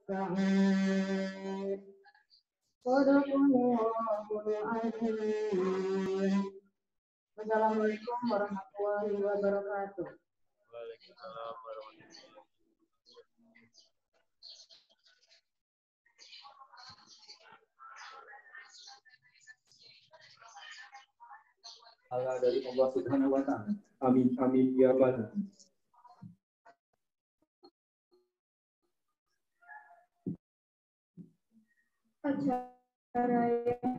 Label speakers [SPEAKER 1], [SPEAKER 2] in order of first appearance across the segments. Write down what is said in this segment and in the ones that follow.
[SPEAKER 1] Assalamualaikum warahmatullahi wabarakatuh.
[SPEAKER 2] Waalaikumsalam warahmatullahi wabarakatuh.
[SPEAKER 3] Allah dari Allah Subhanahu wa Ta'ala. Amin amin ya rabbal alamin.
[SPEAKER 1] Acara yang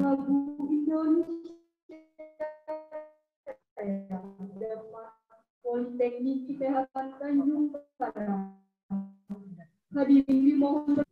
[SPEAKER 1] lagu Indonesia Politeknik Kesehatan Tanjung Karang. Hadirin dimohon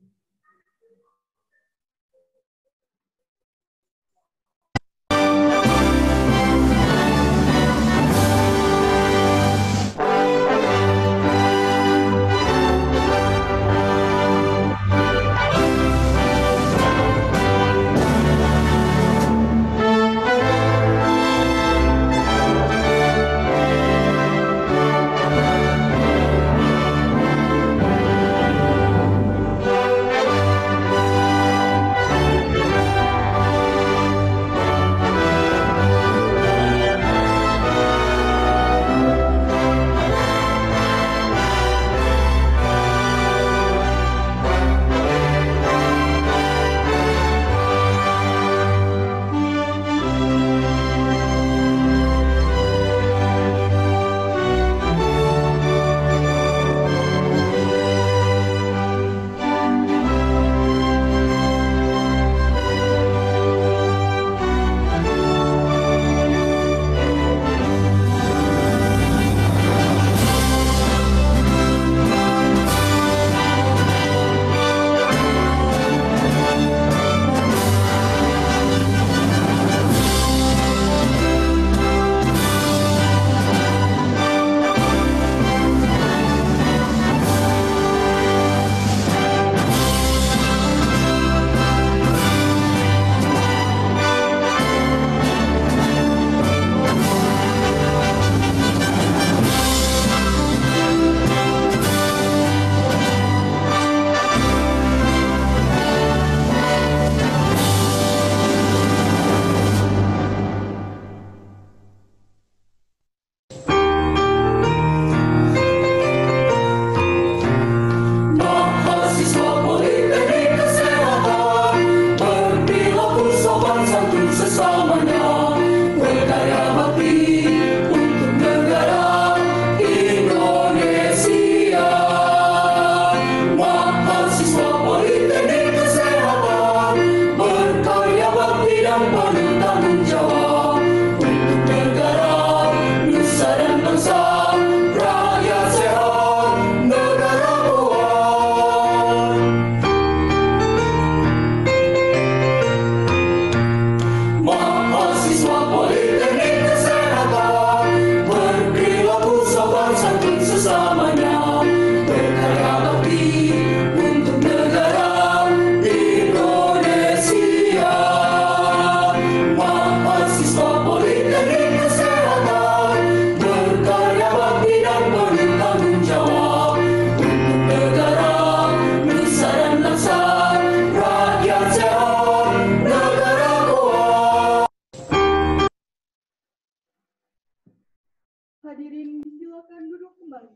[SPEAKER 1] hadirin silakan duduk kembali.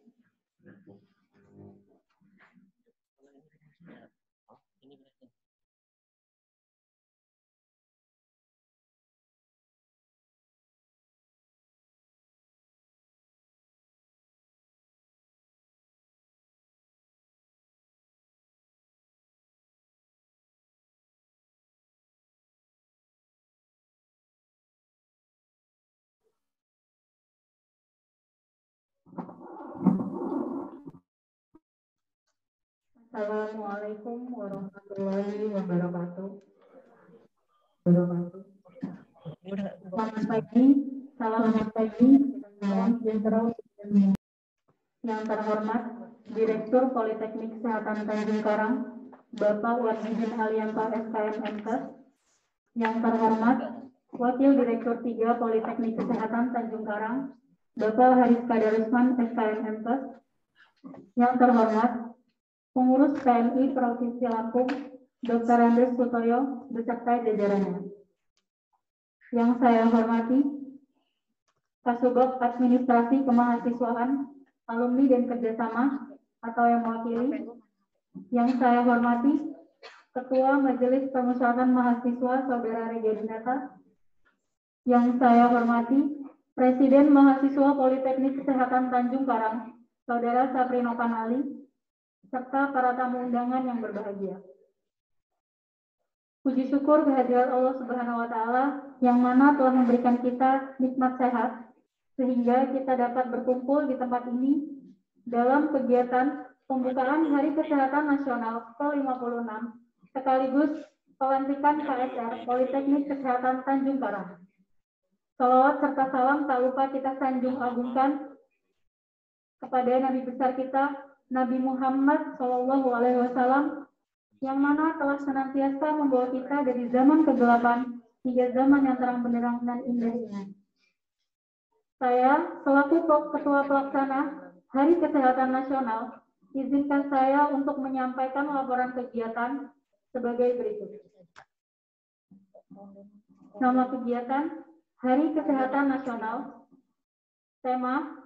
[SPEAKER 1] Assalamualaikum warahmatullahi wabarakatuh. Selamat pagi, salam sejahtera. Yang terhormat Direktur Politeknik Kesehatan Tanjung Karang, Bapak Wahyudin Alianto SKM MKes. Yang terhormat Wakil Direktur 3 Politeknik Kesehatan Tanjung Karang, Bapak Haris Kadarusman, SKM MPes. Yang terhormat, Pengurus PMI Provinsi Lampung, Dr. Andes Sutoyo, beserta jajarannya. Yang saya hormati, Kasubag Administrasi Kemahasiswaan, Alumni dan Kerjasama, atau yang mewakili. Yang saya hormati, Ketua Majelis Permusyawaratan Mahasiswa Saudara Rega Dinata. Yang saya hormati, Presiden Mahasiswa Politeknik Kesehatan Tanjung Karang, Saudara Saprino Kanali, serta para tamu undangan yang berbahagia. Puji syukur kehadirat Allah Subhanahu wa Ta'ala yang mana telah memberikan kita nikmat sehat, sehingga kita dapat berkumpul di tempat ini dalam kegiatan pembukaan Hari Kesehatan Nasional ke-56 sekaligus pelantikan KSR Politeknik Kesehatan Tanjung Karang. Salawat serta salam tak lupa kita sanjung agungkan kepada Nabi besar kita, Nabi Muhammad SAW, yang mana telah senantiasa membawa kita dari zaman kegelapan hingga zaman yang terang benderang dan indah ini. Saya, selaku Ketua Pelaksana Hari Kesehatan Nasional, izinkan saya untuk menyampaikan laporan kegiatan sebagai berikut. Nama kegiatan Hari Kesehatan Nasional, tema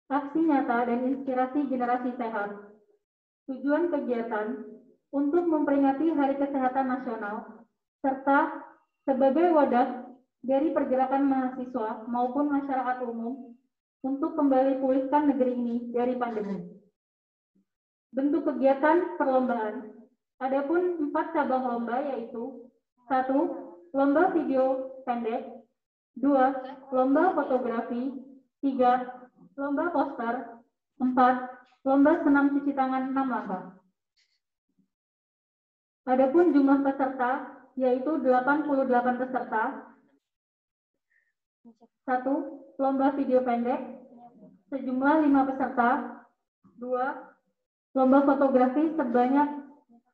[SPEAKER 1] aksi nyata dan inspirasi generasi sehat. Tujuan kegiatan untuk memperingati Hari Kesehatan Nasional serta sebagai wadah dari pergerakan mahasiswa maupun masyarakat umum untuk kembali pulihkan negeri ini dari pandemi. Bentuk kegiatan perlombaan. Adapun 4 cabang lomba yaitu 1. Lomba video pendek, 2. Lomba fotografi, 3. Lomba poster, 4. Lomba senam cuci tangan 6 langkah. Adapun jumlah peserta yaitu 88 peserta. 1. Lomba video pendek sejumlah 5 peserta. 2. Lomba fotografi sebanyak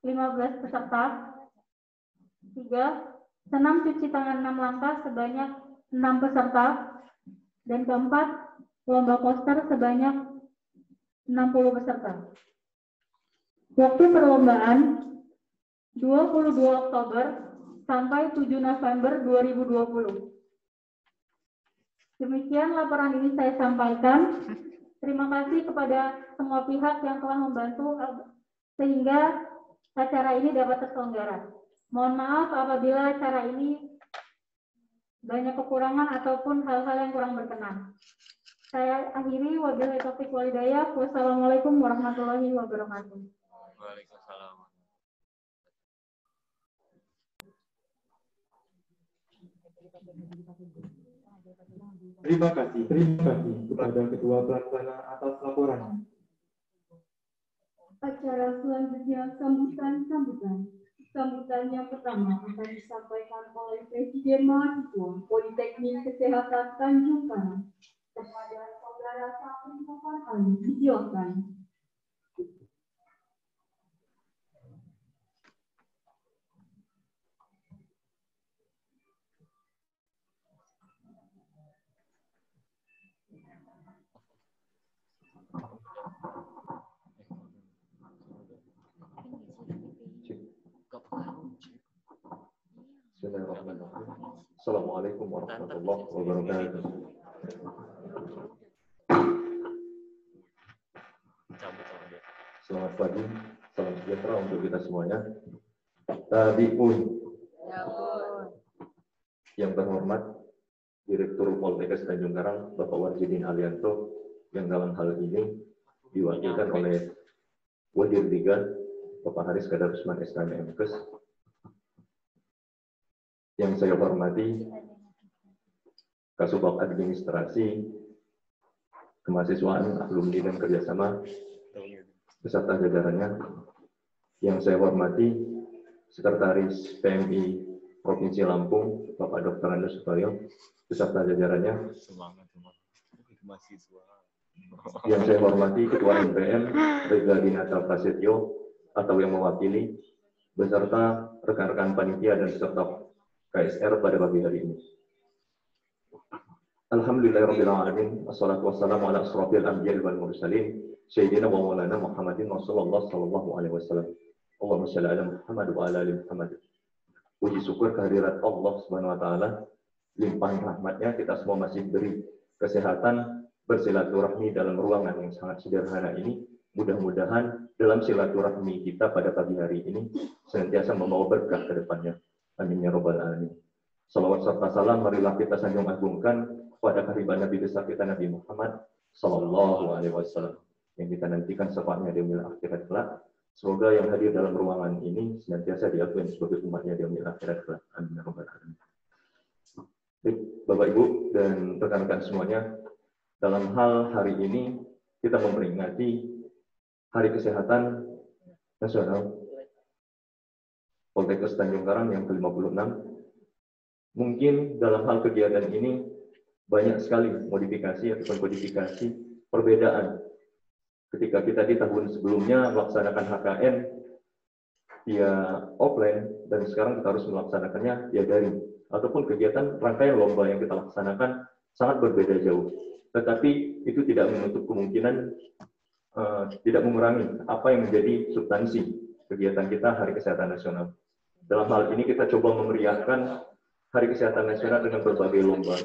[SPEAKER 1] 15 peserta. 3. Senam cuci tangan 6 langkah sebanyak 6 peserta. Dan keempat, lomba poster sebanyak 60 peserta. Waktu perlombaan 22 Oktober sampai 7 November 2020. Demikian laporan ini saya sampaikan. Terima kasih kepada semua pihak yang telah membantu sehingga acara ini dapat terselenggara. Mohon maaf apabila acara ini banyak kekurangan ataupun hal-hal yang kurang berkenan. Saya akhiri, wabillahi taufiq wal hidayah. Wassalamualaikum warahmatullahi wabarakatuh.
[SPEAKER 2] Waalaikumsalam.
[SPEAKER 3] Terima kasih kepada Ketua Pelaksana atas laporannya.
[SPEAKER 4] Acara selanjutnya sambutan yang pertama akan disampaikan oleh Presiden Mahasiswa Politeknik Kesehatan Tanjung Karang kepada Saudara Saprino Kanali. Silakan.
[SPEAKER 5] Bismillahirrahmanirrahim. Assalamualaikum warahmatullahi wabarakatuh. Selamat pagi, salam sejahtera untuk kita semuanya. Tabiun. Yang terhormat Direktur Poltekkes Tanjung Karang, Bapak Warjidin Alianto, yang dalam hal ini diwakilkan oleh Wadir 3, Bapak Haris Kadarusman SKM MPes. Yang saya hormati Kasubag Administrasi Kemahasiswaan, Alumni dan Kerjasama beserta jajarannya. Yang saya hormati Sekretaris PMI Provinsi Lampung, Bapak Dr. Andes Sutoyo beserta jajarannya. Yang saya hormati Ketua MPM Rega Dinata Prasetyo atau yang mewakili beserta rekan-rekan panitia dan peserta KSR pada pagi hari ini. Alhamdulillahirabbil alamin. Wassalatu wassalamu ala asrofil anbiya'i wal mursalin. Sayyidina wa maulana Muhammadin Rasulullah sallallahu alaihi wasallam. Allahumma shalli ala Muhammad wa ala ali Muhammad. Puji syukur kehadirat Allah Subhanahu wa taala, limpahan rahmatnya kita semua masih diberi kesehatan bersilaturahmi dalam ruangan yang sangat sederhana ini. Mudah-mudahan dalam silaturahmi kita pada pagi hari ini senantiasa membawa berkah ke depannya. Amin ya rabbal alamin. Salawat serta salam marilah kita sanjung agungkan kepada kehadiran Nabi besar kita Nabi Muhammad sallallahu alaihi wasallam yang kita nantikan syafaatnya di yaumil akhirat kelak. Semoga yang hadir dalam ruangan ini senantiasa diakui sebagai umatnya di yaumil akhirat kelak. Amin ya rabbal alamin. Baik, Bapak Ibu dan rekan-rekan semuanya, dalam hal hari ini kita memperingati Hari Kesehatan Nasional Poltekkes Tanjung Karang yang ke-56. Mungkin dalam hal kegiatan ini banyak sekali modifikasi ataupun kodifikasi perbedaan. Ketika kita di tahun sebelumnya melaksanakan HKN via offline dan sekarang kita harus melaksanakannya via daring. Ataupun kegiatan rangkaian lomba yang kita laksanakan sangat berbeda jauh. Tetapi itu tidak menutup kemungkinan, tidak mengurangi apa yang menjadi substansi kegiatan kita Hari Kesehatan Nasional. Dalam hal ini kita coba memeriahkan Hari Kesehatan Nasional dengan berbagai lomba.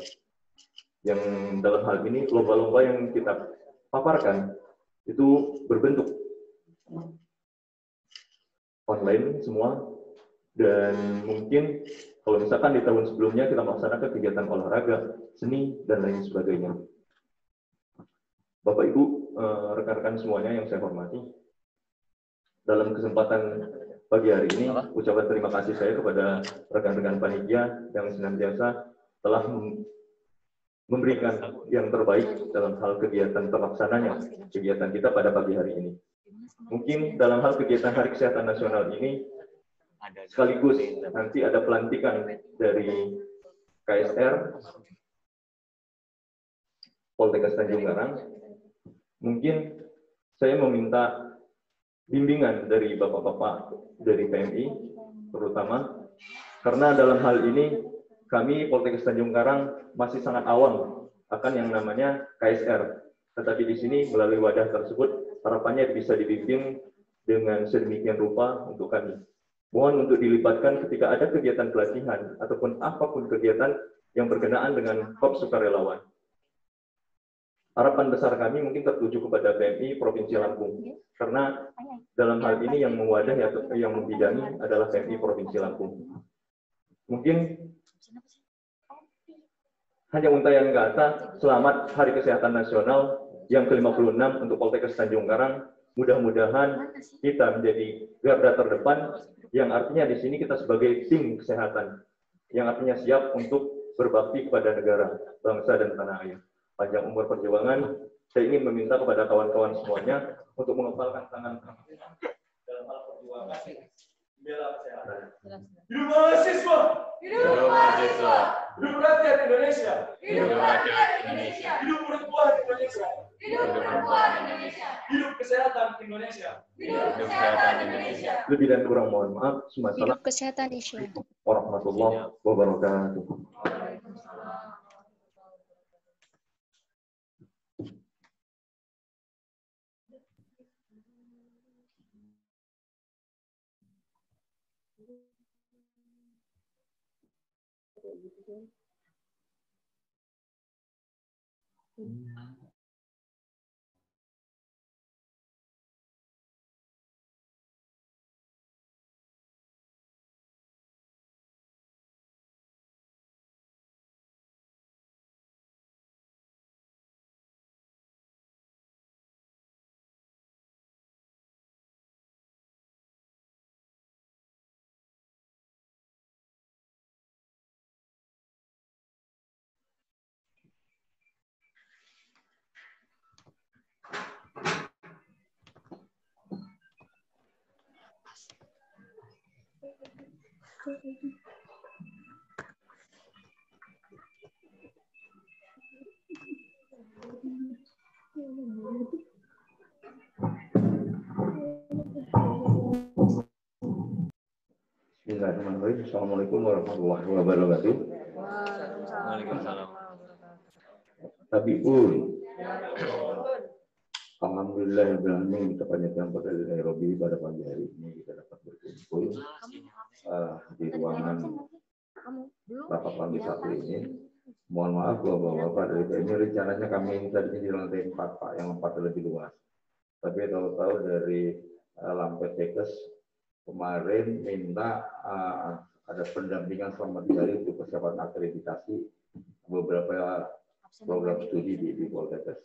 [SPEAKER 5] Yang dalam hal ini lomba-lomba yang kita paparkan itu berbentuk online semua, dan mungkin kalau misalkan di tahun sebelumnya kita melaksanakan kegiatan olahraga, seni, dan lain sebagainya. Bapak Ibu, rekan-rekan semuanya yang saya hormati, dalam kesempatan pagi hari ini, ucapan terima kasih saya kepada rekan-rekan panitia yang senantiasa telah memberikan yang terbaik dalam hal kegiatan terlaksananya kegiatan kita pada pagi hari ini. Mungkin dalam hal kegiatan Hari Kesehatan Nasional ini, sekaligus nanti ada pelantikan dari KSR Poltekkes Tanjung Karang. Mungkin saya meminta bimbingan dari bapak-bapak dari PMI, terutama karena dalam hal ini kami Poltekkes Tanjung Karang masih sangat awam akan yang namanya KSR. Tetapi di sini melalui wadah tersebut harapannya bisa dibimbing dengan sedemikian rupa untuk kami. Mohon untuk dilibatkan ketika ada kegiatan pelatihan ataupun apapun kegiatan yang berkenaan dengan Korps Sukarelawan. Harapan besar kami mungkin tertuju kepada PMI Provinsi Lampung, karena dalam hal ini yang mewadahi atau yang membidangi adalah PMI Provinsi Lampung. Mungkin hanya untayan kata, selamat Hari Kesehatan Nasional yang ke-56 untuk Poltekkes Tanjung Karang. Mudah-mudahan kita menjadi garda terdepan, yang artinya di sini kita sebagai tim kesehatan, yang artinya siap untuk berbakti kepada negara, bangsa, dan tanah air. Panjang umur perjuangan, saya ingin meminta kepada kawan-kawan semuanya untuk mengepalkan tangan dalam hal perjuangan bela kesehatan.
[SPEAKER 6] Hidup mahasiswa!
[SPEAKER 2] Hidup mahasiswa!
[SPEAKER 6] Hidup rakyat Indonesia!
[SPEAKER 2] Hidup rakyat Indonesia!
[SPEAKER 6] Hidup perempuan Indonesia!
[SPEAKER 2] Hidup perempuan Indonesia!
[SPEAKER 6] Hidup kesehatan Indonesia!
[SPEAKER 2] Hidup kesehatan Indonesia!
[SPEAKER 5] Lebih dan kurang mohon maaf. Assalamualaikum
[SPEAKER 7] Hidup kesehatan Indonesia.
[SPEAKER 5] warahmatullahi wabarakatuh. Bismillahirrahmanirrahim. Assalamualaikum warahmatullahi wabarakatuh.
[SPEAKER 2] Waalaikumsalam.
[SPEAKER 7] Tabiun. Alhamdulillahirrahmanirrahim, kita panjatkan pada Nairobi pada pagi hari ini kita dapat berkumpul di ruangan rapat pagi satu ini. Mohon maaf Bapak-Bapak dari ini rencananya kami ini tadinya di lantai 4 Pak, yang 4 lebih luas. Tapi tahu-tahu dari Lampet Tekes kemarin minta ada pendampingan selama 3 hari untuk persiapan akreditasi beberapa program studi di Poltekkes.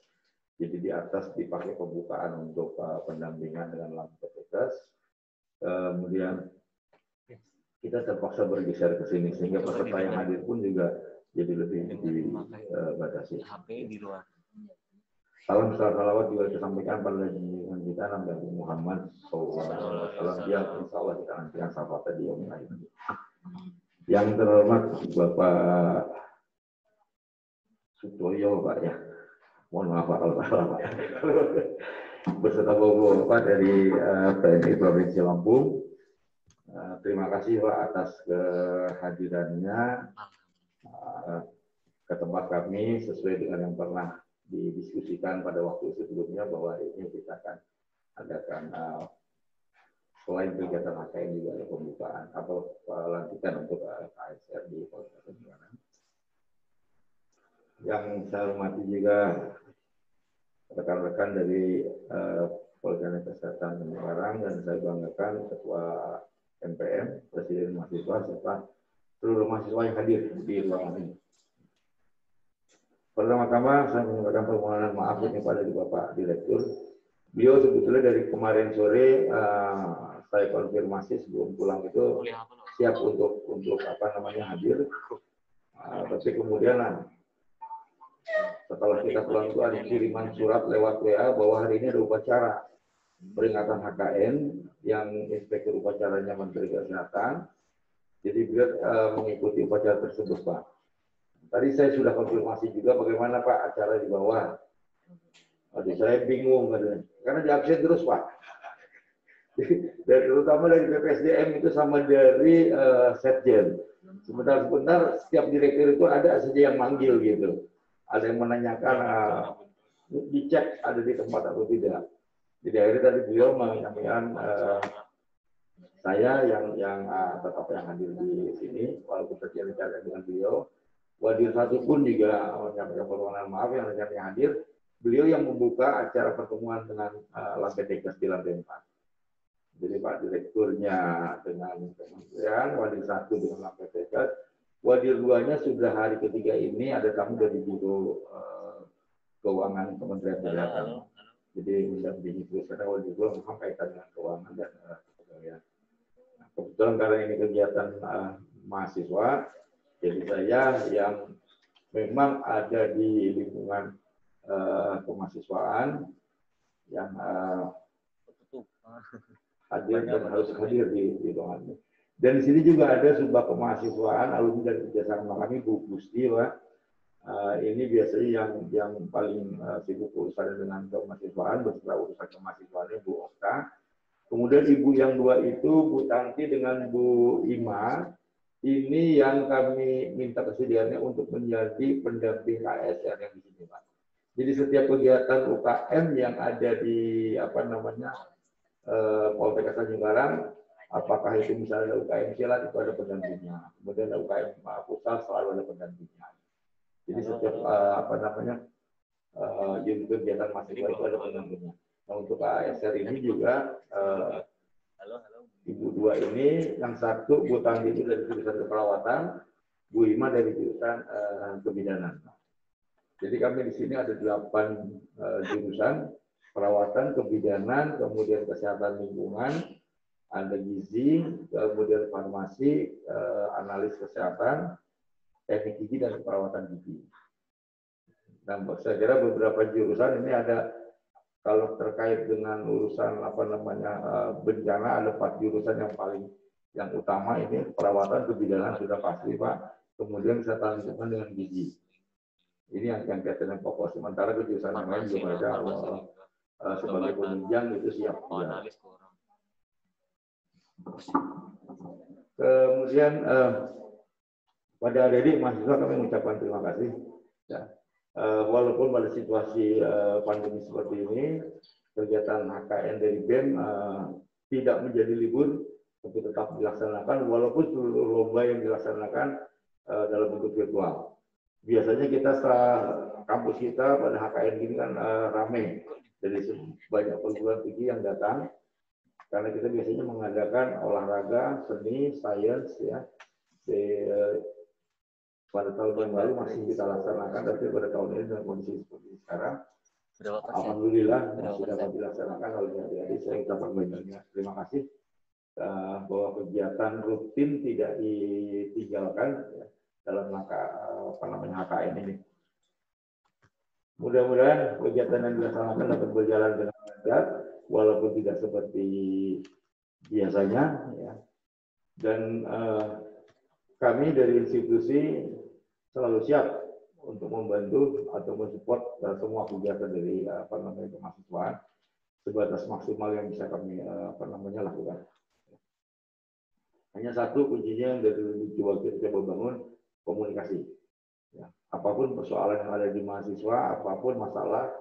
[SPEAKER 7] Jadi di atas dipakai pembukaan untuk pendampingan dengan Lampet Tekes. Kemudian kita terpaksa bergeser ke sini sehingga peserta yang hadir pun juga jadi lebih dibatasi. Salam salawat juga disampaikan pada junjungan kita Nabi Muhammad SAW yang insya Allah kita nantikan sahabat tadi yang lain. Yang terhormat Bapak Sutoyo Pak ya, mohon maaf Pak kalau salah Pak. Beserta Bapak dari PMI Provinsi Lampung. Terima kasih Pak atas kehadirannya ke tempat kami sesuai dengan yang pernah didiskusikan pada waktu sebelumnya bahwa ini kita akan adakan selain kegiatan HKM juga ada pembukaan atau pelantikan untuk KSR di Poltekkes Ungaran. Yang saya hormati juga rekan-rekan dari Poltekkes Kesehatan Ungaran dan saya banggakan Ketua MPM, Presiden Mahasiswa serta seluruh mahasiswa yang hadir di ruangan ini. Pertama-tama saya menyampaikan permohonan maaf kepada Bapak Direktur. Beliau sebetulnya dari kemarin sore saya konfirmasi sebelum pulang itu siap untuk hadir. Tapi kemudian setelah kita pulang itu ada kiriman surat lewat WA bahwa hari ini ada upacara peringatan HKN yang inspektur upacaranya Menteri Kesehatan. Jadi beliau mengikuti upacara tersebut Pak. Tadi saya sudah konfirmasi juga bagaimana Pak acara di bawah. Aduh, saya bingung karena di absen terus Pak. Dan terutama dari BPSDM itu sama dari Setjen. Sebentar-sebentar setiap direktur itu ada saja yang manggil gitu. Ada yang menanyakan dicek ada di tempat atau tidak. Jadi akhirnya tadi beliau menyampaikan saya yang tetap yang hadir di sini walaupun terjadi dengan beliau. Wadir satu pun juga menyampaikan permohonan maaf yang rencananya hadir. Beliau yang membuka acara pertemuan dengan Lampet Tekes di lantai 4. Jadi Pak Direkturnya dengan kementerian, Wadir satu dengan Lampet Tekes, Wadir 2-nya sudah hari ketiga ini ada tamu dari Biro Keuangan Kementerian Kesehatan. Jadi mendampingi terus karena Wadir 2 memang kaitan dengan keuangan dan kepegawaian. Nah, kebetulan karena ini kegiatan mahasiswa. Jadi saya yang memang ada di lingkungan kemahasiswaan yang hadir dan harus hadir di ruangan ini. Dan di sini juga ada sebuah kemahasiswaan alumni dari kerjasama kami Bu Gusti Pak. Ini biasanya yang paling sibuk urusan dengan kemahasiswaan beserta urusan kemahasiswaannya Bu Okta. Kemudian ibu yang 2 itu Bu Tanti dengan Bu Ima. Ini yang kami minta kesediaannya untuk menjadi pendamping KSR yang di sini, Pak. Jadi setiap kegiatan UKM yang ada di Poltekkes Ungaran, apakah itu misalnya ada UKM silat itu ada pendampingnya, kemudian ada UKM futsal selalu ada pendampingnya. Jadi setiap unit kegiatan mahasiswa itu ada pendampingnya. Nah untuk KSR ini juga Ibu 2 ini, yang satu Bu Tanti itu dari jurusan keperawatan, Bu Ima dari jurusan kebidanan. Jadi kami di sini ada 8 jurusan, perawatan, kebidanan, kemudian kesehatan lingkungan, ada gizi, kemudian farmasi, analis kesehatan, teknik gigi dan perawatan gigi. Nah, saya kira beberapa jurusan ini ada. Kalau terkait dengan urusan bencana ada 4 jurusan yang utama ini perawatan kebidanan sudah pasti Pak. Kemudian kesehatan lingkungan dengan gizi. Ini yang kaitannya pokok. Sementara jurusan yang lain juga ada sebagai penunjang itu siap. Ya. Kemudian pada adik-adik mahasiswa kami mengucapkan terima kasih. Ya. walaupun pada situasi pandemi seperti ini, kegiatan HKN dari BEM tidak menjadi libur, tapi tetap dilaksanakan walaupun seluruh lomba yang dilaksanakan dalam bentuk virtual. Biasanya kita setelah kampus kita pada HKN ini kan ramai dari banyak perguruan tinggi yang datang, karena kita biasanya mengadakan olahraga, seni, sains, ya. Pada tahun yang lalu masih kita laksanakan, tapi pada tahun ini dengan kondisi seperti sekarang, alhamdulillah masih dapat dilaksanakan oleh adik-adik. Saya ucapkan banyak terima kasih bahwa kegiatan rutin tidak ditinggalkan ya, dalam rangka HKN ini. Mudah-mudahan kegiatan yang dilaksanakan dapat berjalan dengan lancar, walaupun tidak seperti biasanya. Ya. Dan kami dari institusi selalu siap untuk membantu atau mensupport semua kegiatan dari kemahasiswaan sebatas maksimal yang bisa kami lakukan. Hanya satu kuncinya yang dari kita coba bangun komunikasi. Ya, apapun persoalan yang ada di mahasiswa, apapun masalah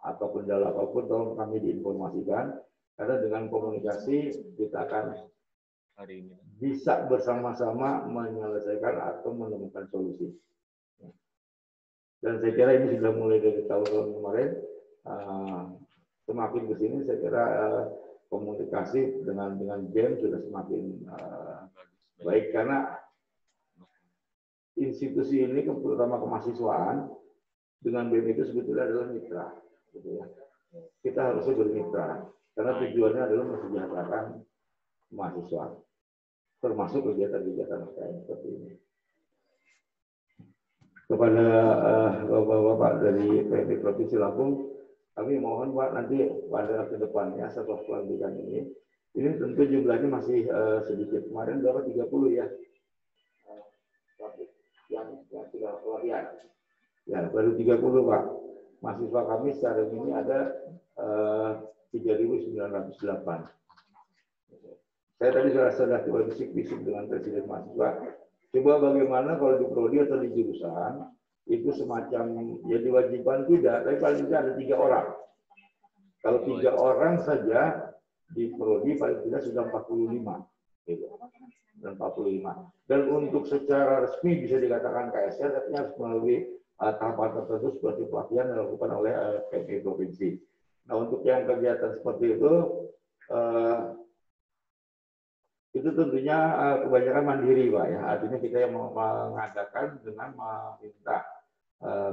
[SPEAKER 7] atau kendala apapun, tolong kami diinformasikan. Karena dengan komunikasi kita akan bisa bersama-sama menyelesaikan atau menemukan solusi. Dan saya kira ini sudah mulai dari tahun-tahun kemarin. Semakin ke sini saya kira komunikasi dengan BEM sudah semakin baik, karena institusi ini terutama kemahasiswaan dengan BEM itu sebetulnya adalah mitra, gitu ya. Kita harusnya bermitra karena tujuannya adalah mensejahterakan mahasiswa, termasuk kegiatan-kegiatan seperti ini. Kepada Bapak-Bapak dari PMI Provinsi Lampung, kami mohon Pak nanti pada kedepannya setelah pelantikan ini tentu jumlahnya masih sedikit. Kemarin berapa 30 ya? Yang sudah pelatihan. Ya, baru 30 Pak. Mahasiswa kami sekarang ini ada 3.908. Saya tadi sudah coba bisik-bisik dengan Presiden Mahasiswa. Coba bagaimana kalau di prodi atau di jurusan itu semacam ya diwajibkan tidak, tapi paling tidak ada 3 orang. Kalau 3 orang saja di prodi paling tidak sudah 45, gitu. Dan 45. Dan untuk secara resmi bisa dikatakan KSR, artinya harus melalui tahapan tertentu seperti pelatihan yang dilakukan oleh PMI provinsi. Nah, untuk yang kegiatan seperti itu tentunya kebanyakan mandiri Pak ya. Artinya kita yang mengadakan dengan meminta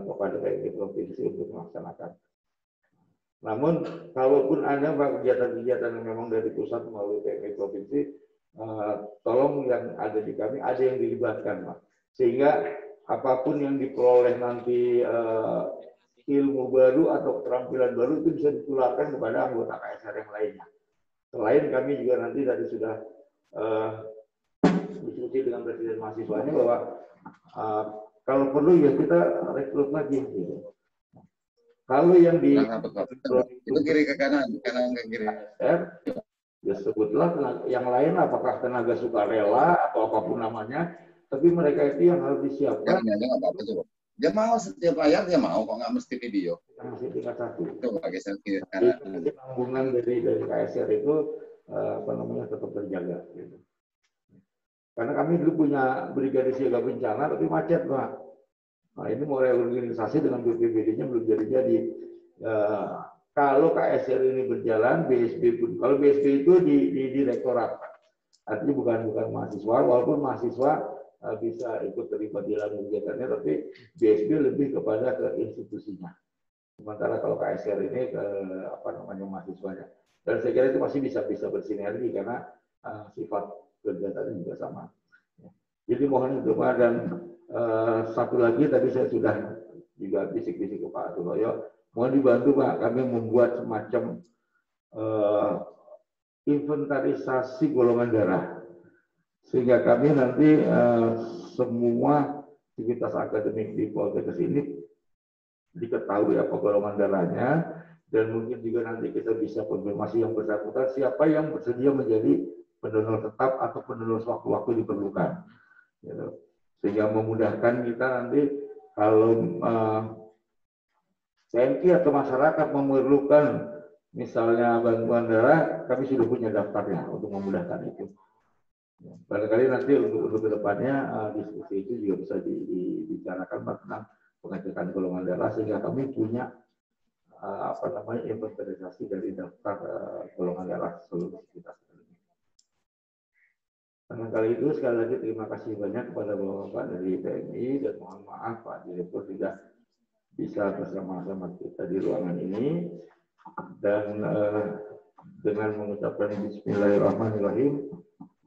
[SPEAKER 7] kepada PMI provinsi untuk melaksanakan. Namun kalaupun ada kegiatan-kegiatan yang memang dari pusat melalui PMI provinsi, tolong yang ada di kami ada yang dilibatkan Pak. Sehingga apapun yang diperoleh nanti ilmu baru atau keterampilan baru itu bisa ditularkan kepada anggota KSR yang lainnya. Selain kami juga nanti tadi sudah diskusi dengan Presiden mahasiswanya bahwa kalau perlu ya kita rekrut lagi gitu. Kalau yang di
[SPEAKER 8] itu kiri ke kanan, kanan ke kiri.
[SPEAKER 7] Ya sebutlah yang lain apakah tenaga sukarela atau apapun namanya, tapi mereka itu yang harus disiapkan.
[SPEAKER 8] Dia mau setiap layar dia mau, kok nggak mesti video.
[SPEAKER 7] Masih tingkat 1.
[SPEAKER 8] Coba geser kiri kanan.
[SPEAKER 7] Sambungan dari KSR itu tetap terjaga gitu. Karena kami dulu punya brigade siaga bencana tapi macet Pak. Nah ini mau reorganisasi dengan BPBD-nya belum jadi. Kalau KSR ini berjalan, BSB pun, kalau BSB itu di direktorat Pak. Artinya bukan mahasiswa, walaupun mahasiswa bisa ikut terlibat di dalam kegiatannya, tapi BSB lebih kepada ke institusinya. Sementara kalau KSR ini ke mahasiswanya. Dan saya kira itu masih bisa bersinergi karena sifat kegiatannya juga sama. Jadi mohon itu Pak, dan satu lagi tadi saya sudah juga bisik-bisik ke Pak Suroyo, mohon dibantu Pak, kami membuat semacam inventarisasi golongan darah sehingga kami nanti semua aktivitas akademik di Poltekkes ini diketahui apa golongan darahnya. Dan mungkin juga nanti kita bisa konfirmasi yang bersangkutan siapa yang bersedia menjadi pendonor tetap atau pendonor sewaktu-waktu diperlukan. Gitu. Sehingga memudahkan kita nanti kalau TNI atau masyarakat memerlukan misalnya bantuan darah, kami sudah punya daftarnya untuk memudahkan itu. Barangkali nanti untuk kedepannya diskusi itu juga bisa dibicarakan tentang pengecekan golongan darah sehingga kami punya inventarisasi dari daftar golongan darah seluruh kita. Dengan kali itu sekali lagi terima kasih banyak kepada Bapak dari TNI dan mohon maaf Pak Direktur tidak bisa bersama-sama kita di ruangan ini, dan dengan mengucapkan Bismillahirrahmanirrahim,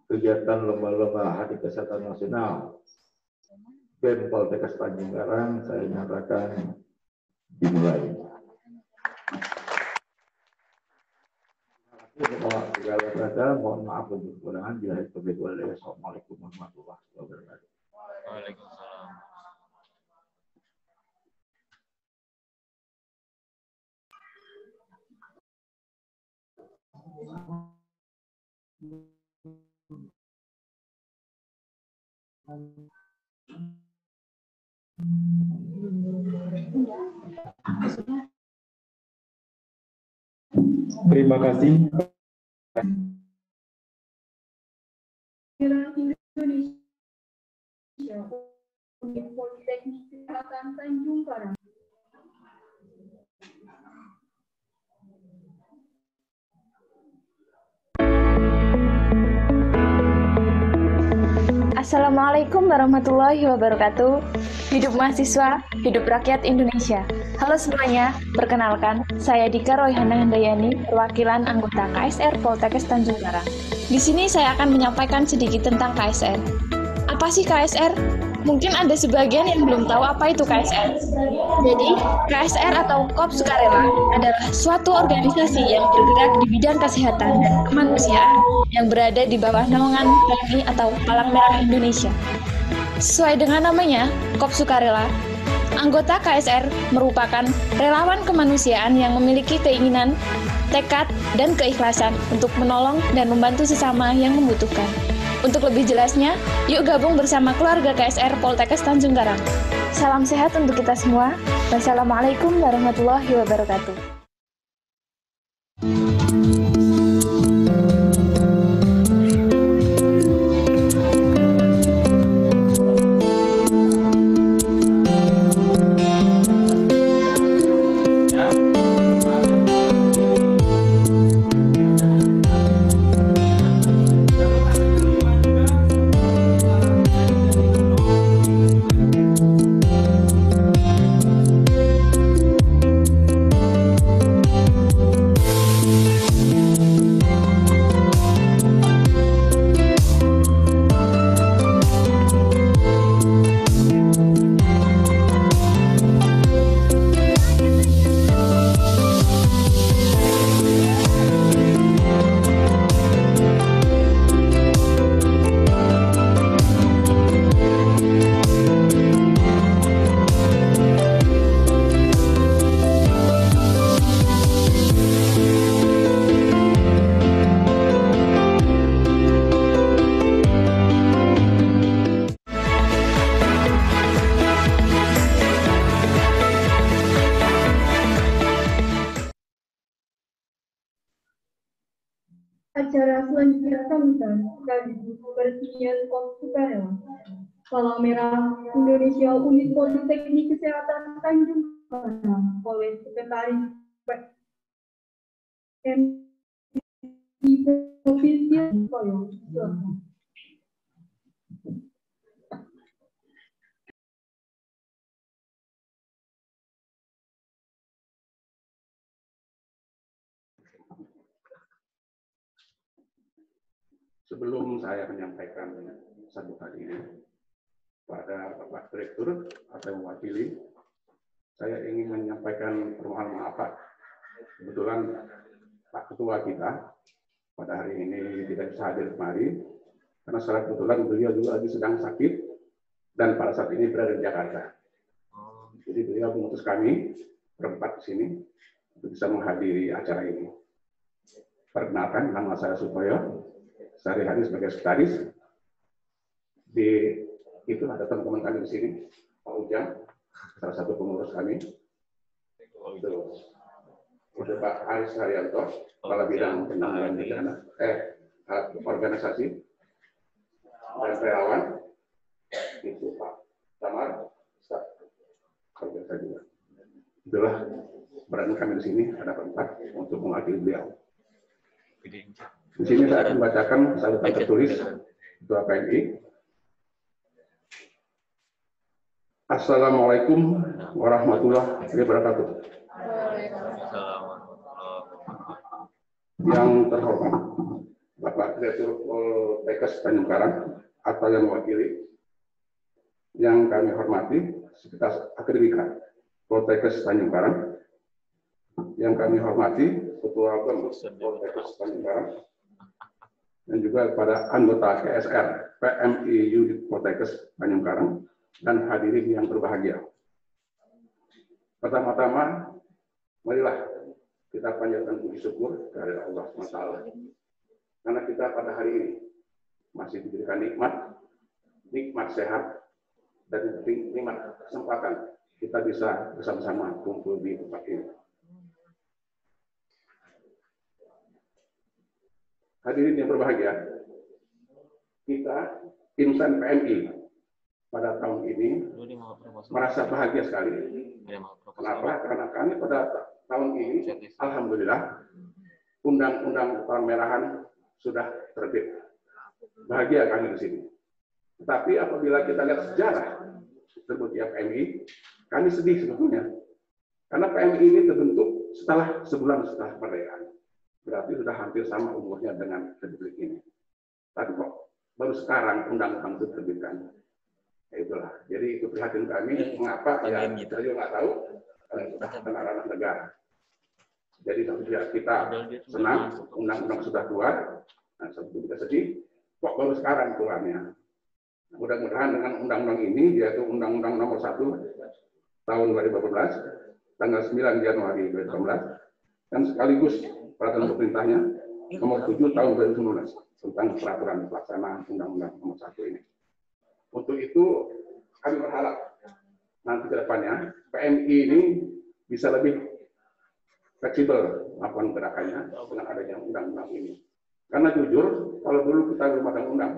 [SPEAKER 7] kegiatan lomba-lomba Hari Kesehatan Nasional BEM Poltekkes Tanjung Karang saya nyatakan dimulai. Segala kata, mohon maaf untuk kekurangan. Bila itu berboleh. Assalamualaikum warahmatullahi wabarakatuh.
[SPEAKER 2] Waalaikumsalam.
[SPEAKER 3] Terima kasih.
[SPEAKER 4] Indonesia, Unit Politeknik Kesehatan Tanjung Karang.
[SPEAKER 9] Assalamualaikum warahmatullahi wabarakatuh. Hidup mahasiswa, hidup rakyat Indonesia. Halo semuanya, perkenalkan, saya Dika Royhana Handayani, perwakilan anggota KSR Poltekkes Tanjung Karang. Di sini saya akan menyampaikan sedikit tentang KSR. Apa sih KSR? Mungkin ada sebagian yang belum tahu apa itu KSR. Jadi, KSR atau KOP Sukarela adalah suatu organisasi yang bergerak di bidang kesehatan dan kemanusiaan yang berada di bawah naungan PMI atau Palang Merah Indonesia. Sesuai dengan namanya, KOP Sukarela, anggota KSR merupakan relawan kemanusiaan yang memiliki keinginan, tekad, dan keikhlasan untuk menolong dan membantu sesama yang membutuhkan. Untuk lebih jelasnya, yuk gabung bersama keluarga KSR Poltekkes Tanjung Karang. Salam sehat untuk kita semua. Wassalamualaikum warahmatullahi wabarakatuh.
[SPEAKER 4] Acara selanjutnya sambutan sekaligus peresmian KOP Sukarela. Palang Merah Indonesia Unit Politeknik Kesehatan Tanjung Karang oleh Sekretaris PMI Provinsi Koyo. Silakan.
[SPEAKER 10] Sebelum saya menyampaikan sambutan ini pada Bapak Direktur atau mewakili, saya ingin menyampaikan permohonan maaf Pak. Kebetulan Pak Ketua kita pada hari ini tidak bisa hadir kemari, karena secara kebetulan beliau juga lagi sedang sakit dan pada saat ini berada di Jakarta. Jadi beliau mengutus kami berempat di sini untuk bisa menghadiri acara ini. Perkenalkan, nama saya Supoyo. Sehari-hari sebagai sekretaris itu ada teman-teman kami di sini, Pak Ujang, salah satu pengurus kami, Terus untuk Pak Aris Haryanto, Kepala Bidang Penanggulangan Bencana, organisasi dan relawan, itu Pak Tamar, staf organisasi juga. Itulah peran kami di sini ada 4 untuk mewakili beliau. Di sini saya akan membacakan sambutan tertulis Ketua PMI. Assalamualaikum warahmatullahi wabarakatuh. Yang terhormat Bapak Direktur Poltekkes Tanjung Karang atau yang mewakili, yang kami hormati Sekretaris Akademika Poltekkes Tanjung Karang, yang kami hormati Ketua BEM Poltekkes Tanjung Karang, dan juga kepada anggota KSR PMI Unit Poltekkes Tanjung Karang dan hadirin yang berbahagia. Pertama-tama, marilah kita panjatkan puji syukur dari Allah SWT. Karena kita pada hari ini masih diberikan nikmat sehat, dan nikmat kesempatan kita bisa bersama-sama kumpul di tempat ini. Hadirin yang berbahagia, kita insan PMI pada tahun ini merasa bahagia sekali. Kenapa? Karena kami pada tahun ini, alhamdulillah, undang-undang kepala merahan sudah terbit. Bahagia kami di sini. Tetapi apabila kita lihat sejarah terbentuknya PMI, kami sedih sebetulnya. Karena PMI ini terbentuk sebulan setelah kemerdekaan. Berarti sudah hampir sama umurnya dengan Republik ini. Tapi kok baru sekarang undang-undang itu terbitkan. Itulah. Jadi itu prihatin kami. Mengapa? Ya kita juga nggak tahu. Karena sudah kena ranah negara. Jadi kita senang undang-undang sudah keluar. Nah, sebetulnya kita sedih. Kok baru sekarang keluarnya? Mudah-mudahan dengan undang-undang ini, yaitu Undang-Undang Nomor 1 Tahun 2018, tanggal 9 Januari 2018, dan sekaligus peraturan pemerintahnya Nomor 7 Tahun 2019 tentang peraturan pelaksanaan Undang-Undang Nomor 1 ini. Untuk itu kami berharap nanti ke depannya PMI ini bisa lebih fleksibel melakukan gerakannya dengan adanya undang-undang ini. Karena jujur, kalau dulu kita belum ada undang,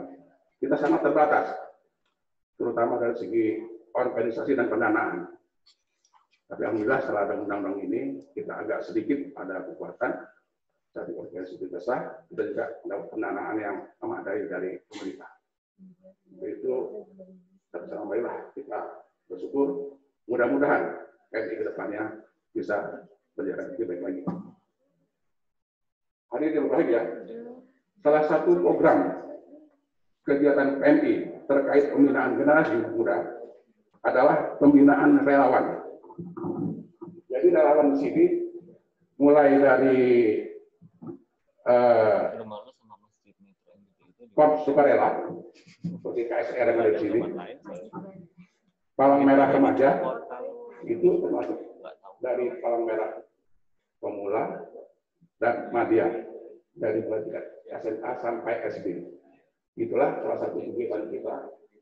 [SPEAKER 10] kita sangat terbatas, terutama dari segi organisasi dan pendanaan. Tapi alhamdulillah setelah ada undang-undang ini, kita agak sedikit ada kekuatan dari organisasi besar, kita juga mendapat pendanaan yang memadai dari pemerintah. Itu bersama-sama kita bersyukur, mudah-mudahan PMI ke depannya bisa berjalan lebih baik lagi. Hari ini berbahagia, salah satu program kegiatan PMI terkait pembinaan generasi muda adalah pembinaan relawan. Jadi relawan di sini mulai dari Korps Sukarela seperti KSR yang ada di sini, Palang Merah Remaja itu termasuk dari Palang Merah Pemula dan Madya dari mulai SMA sampai SD. Itulah salah satu kegiatan kita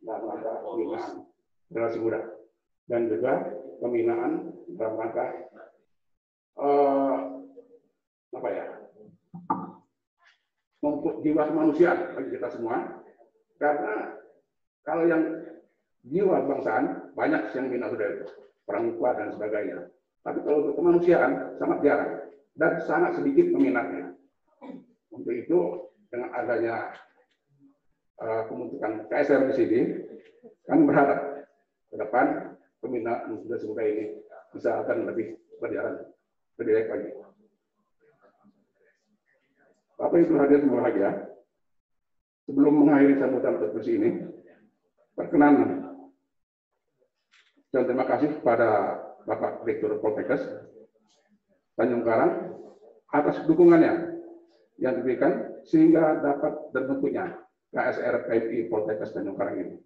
[SPEAKER 10] dalam rangka pembinaan generasi muda dan juga pembinaan dalam rangka untuk jiwa kemanusiaan bagi kita semua. Karena kalau yang jiwa kebangsaan banyak yang bina sudah itu, perang tua dan sebagainya. Tapi kalau untuk kemanusiaan sangat jarang dan sangat sedikit peminatnya. Untuk itu dengan adanya pembentukan KSR di sini, kami berharap ke depan pembinaan muda ini bisa akan lebih berjalan lebih baik lagi. Bapak Ibu hadirin berbahagia, sebelum mengakhiri sambutan tertulis ini, perkenan dan terima kasih kepada Bapak Direktur Poltekkes Tanjung Karang atas dukungannya yang diberikan sehingga dapat terbentuknya KSR PMI Poltekkes Tanjung Karang ini.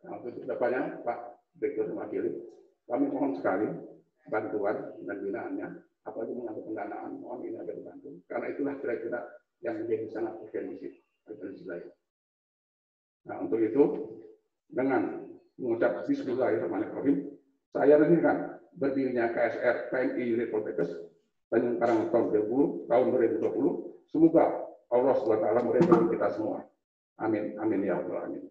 [SPEAKER 10] Nah, untuk kedepannya, Pak Direktur mewakili, kami mohon sekali bantuan dan binaannya, apalagi menyangkut pendanaan, mohon ini agar dibantu, karena itulah kira-kira yang menjadi sangat urgensi lain. Nah, untuk itu, dengan mengucap Bismillahirrahmanirrahim, saya resmikan berdirinya KSR PMI Unit Poltekkes Tanjung Karang tahun 2020. Semoga Allah SWT merindui kita semua. Amin. Amin ya Allah. Amin.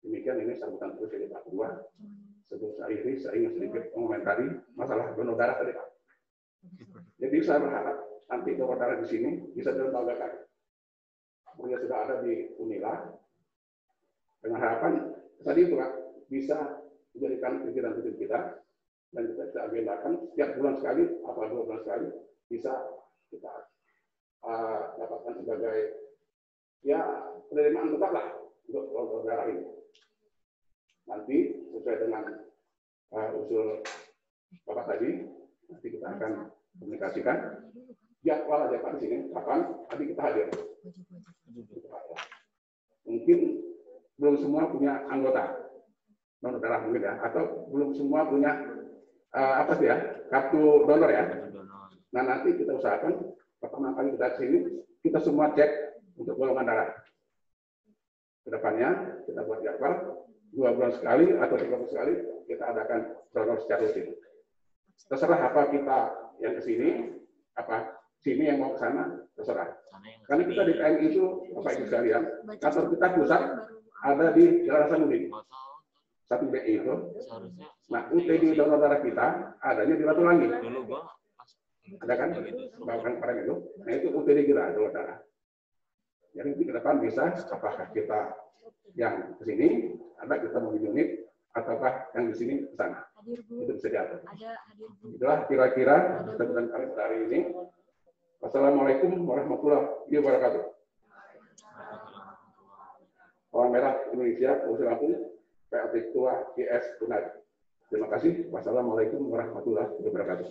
[SPEAKER 10] Demikian ini sambutan terus dari Pak Ketua. Sebelum saya ingin sedikit mengomentari masalah donor darah tadi Pak. Jadi saya berharap nanti donor darah di sini bisa dilembagakan. Kemudian sudah ada di Unila. Dengan harapan tadi itu Pak, bisa menjadikan pikiran-pikiran kita dan kita agendakan setiap bulan sekali atau 2 bulan sekali bisa kita dapatkan sebagai ya penerimaan tetap lah untuk donor darah ini. Nanti sesuai dengan usul Bapak tadi, nanti kita akan komunikasikan jadwal aja Pak di sini kapan nanti kita hadir. Mungkin belum semua punya anggota donor darah mungkin ya, atau belum semua punya apa sih ya, kartu donor ya. Nah nanti kita usahakan pertama kali kita sini kita semua cek untuk golongan darah. Kedepannya kita buat jadwal 2 bulan sekali atau 3 bulan sekali kita adakan donor secara rutin. Terserah apa kita yang ke sini, apa sini yang mau ke sana, terserah. Karena kita di PMI itu Bapak Ibu sekalian, kantor kita pusat ada di Jalan Hasanuddin. 1BI itu. Nah, UTD donor darah kita adanya di Batulangi. Ada kan? Bahkan kemarin itu. Nah, itu UTD kita donor darah. Jadi ke depan bisa apakah kita yang ke sini, ada kita mau di unit, ataukah yang di sini ke sana. Itu bisa diatur. Itulah kira-kira tentang kami pada hari ini. Wassalamualaikum warahmatullahi wabarakatuh. Orang Merah Indonesia, Provinsi Lampung, PLT Ketua IS Unad. Terima kasih. Wassalamualaikum warahmatullahi wabarakatuh.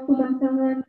[SPEAKER 4] Pemasangan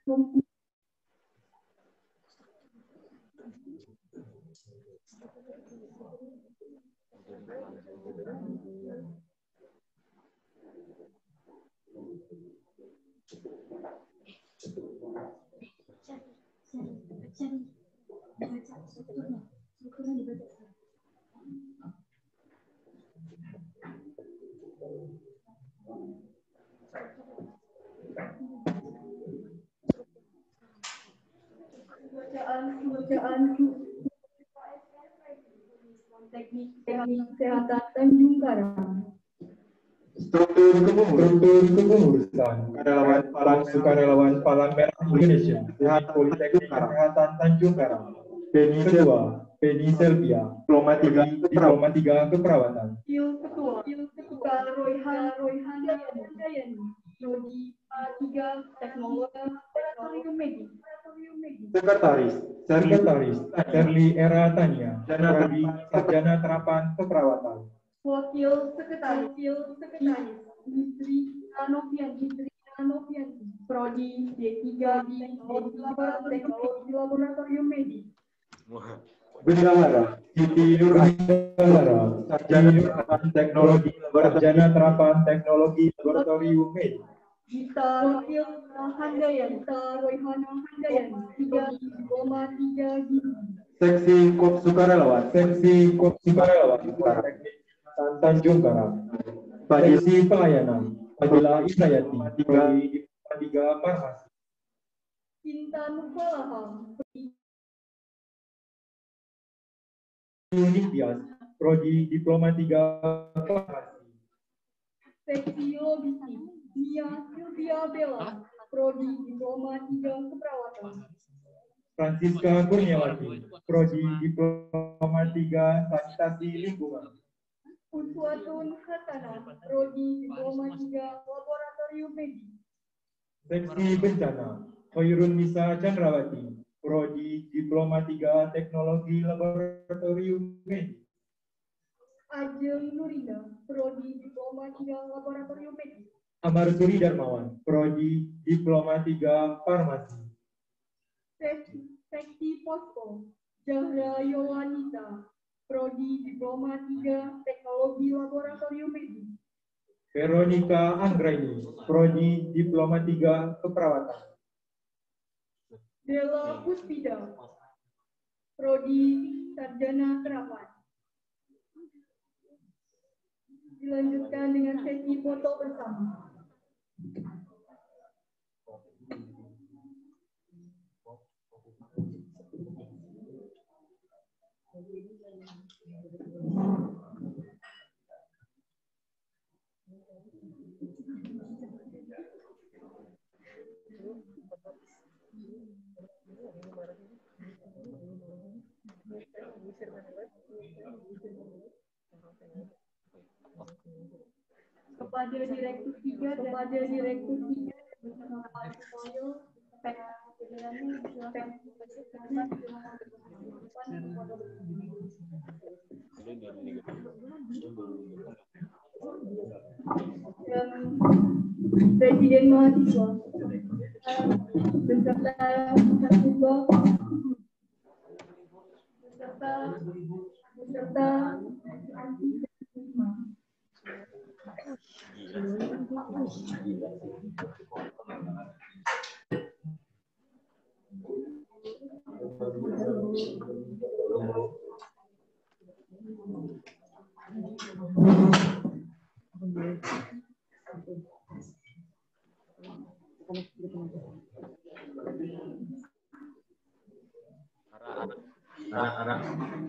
[SPEAKER 4] pembacaan teknik kesehatan Tanjung Karang.
[SPEAKER 3] Struktur kepengurusan sukarelawan Palang Merah Indonesia Unit Politeknik Kesehatan Tanjung Karang. Ketua Penny Selvia, Diploma 3 Keperawatan.
[SPEAKER 4] Ketua Royhan Dayani, Prodi 3 Teknologi Medis.
[SPEAKER 3] Sekretaris Serli Era Tania, Prodi Sarjana Terapan Keperawatan.
[SPEAKER 4] Wakil Sekretaris Istri Anovianti, Prodi D3 di Teknologi Laboratorium Medis.
[SPEAKER 3] Bendahara Siti Nur Ainara, Sarjana Terapan Teknologi Sarjana Terapan Teknologi Laboratorium Medis.
[SPEAKER 4] Gita Royhan Handayani, Diploma 3 Gizi.
[SPEAKER 3] Seksi Kop Sukarelawan Teknik Tanjung Karang. Seksi Pelayanan Fadila Isayati, Prodi 3 Farmasi.
[SPEAKER 4] Intan Falaham,
[SPEAKER 3] Unit Prodi Diploma 3 Farmasi.
[SPEAKER 4] Seksi Logistik Nia Silvia Bella, Prodi Diploma 3 Keperawatan.
[SPEAKER 3] Francisca Kurniawati, Prodi Diploma 3 Sanitasi Lingkungan.
[SPEAKER 4] Uswatun Hatana, Prodi Diploma 3 Laboratorium Medis.
[SPEAKER 3] Seksi Bencana Khairun Nisa Chandrawati, Prodi Diploma 3 Teknologi Laboratorium Medis.
[SPEAKER 4] Ajeng Nurina, Prodi Diploma 3 Laboratorium Medis.
[SPEAKER 3] Amarsuri Darmawan, Prodi Diploma 3 Farmasi.
[SPEAKER 4] Seksi Posko Zahra Yowanita, Prodi Diploma 3 Teknologi Laboratorium Medis.
[SPEAKER 3] Veronica Anggraini, Prodi Diploma 3 Keperawatan.
[SPEAKER 4] Dela Puspida, Prodi Sarjana Terapan. Dilanjutkan dengan sesi foto bersama. Kepada Direktur 3 bersama Pak Sumoyo, Presiden Mahasiswa beserta mahasiswa beserta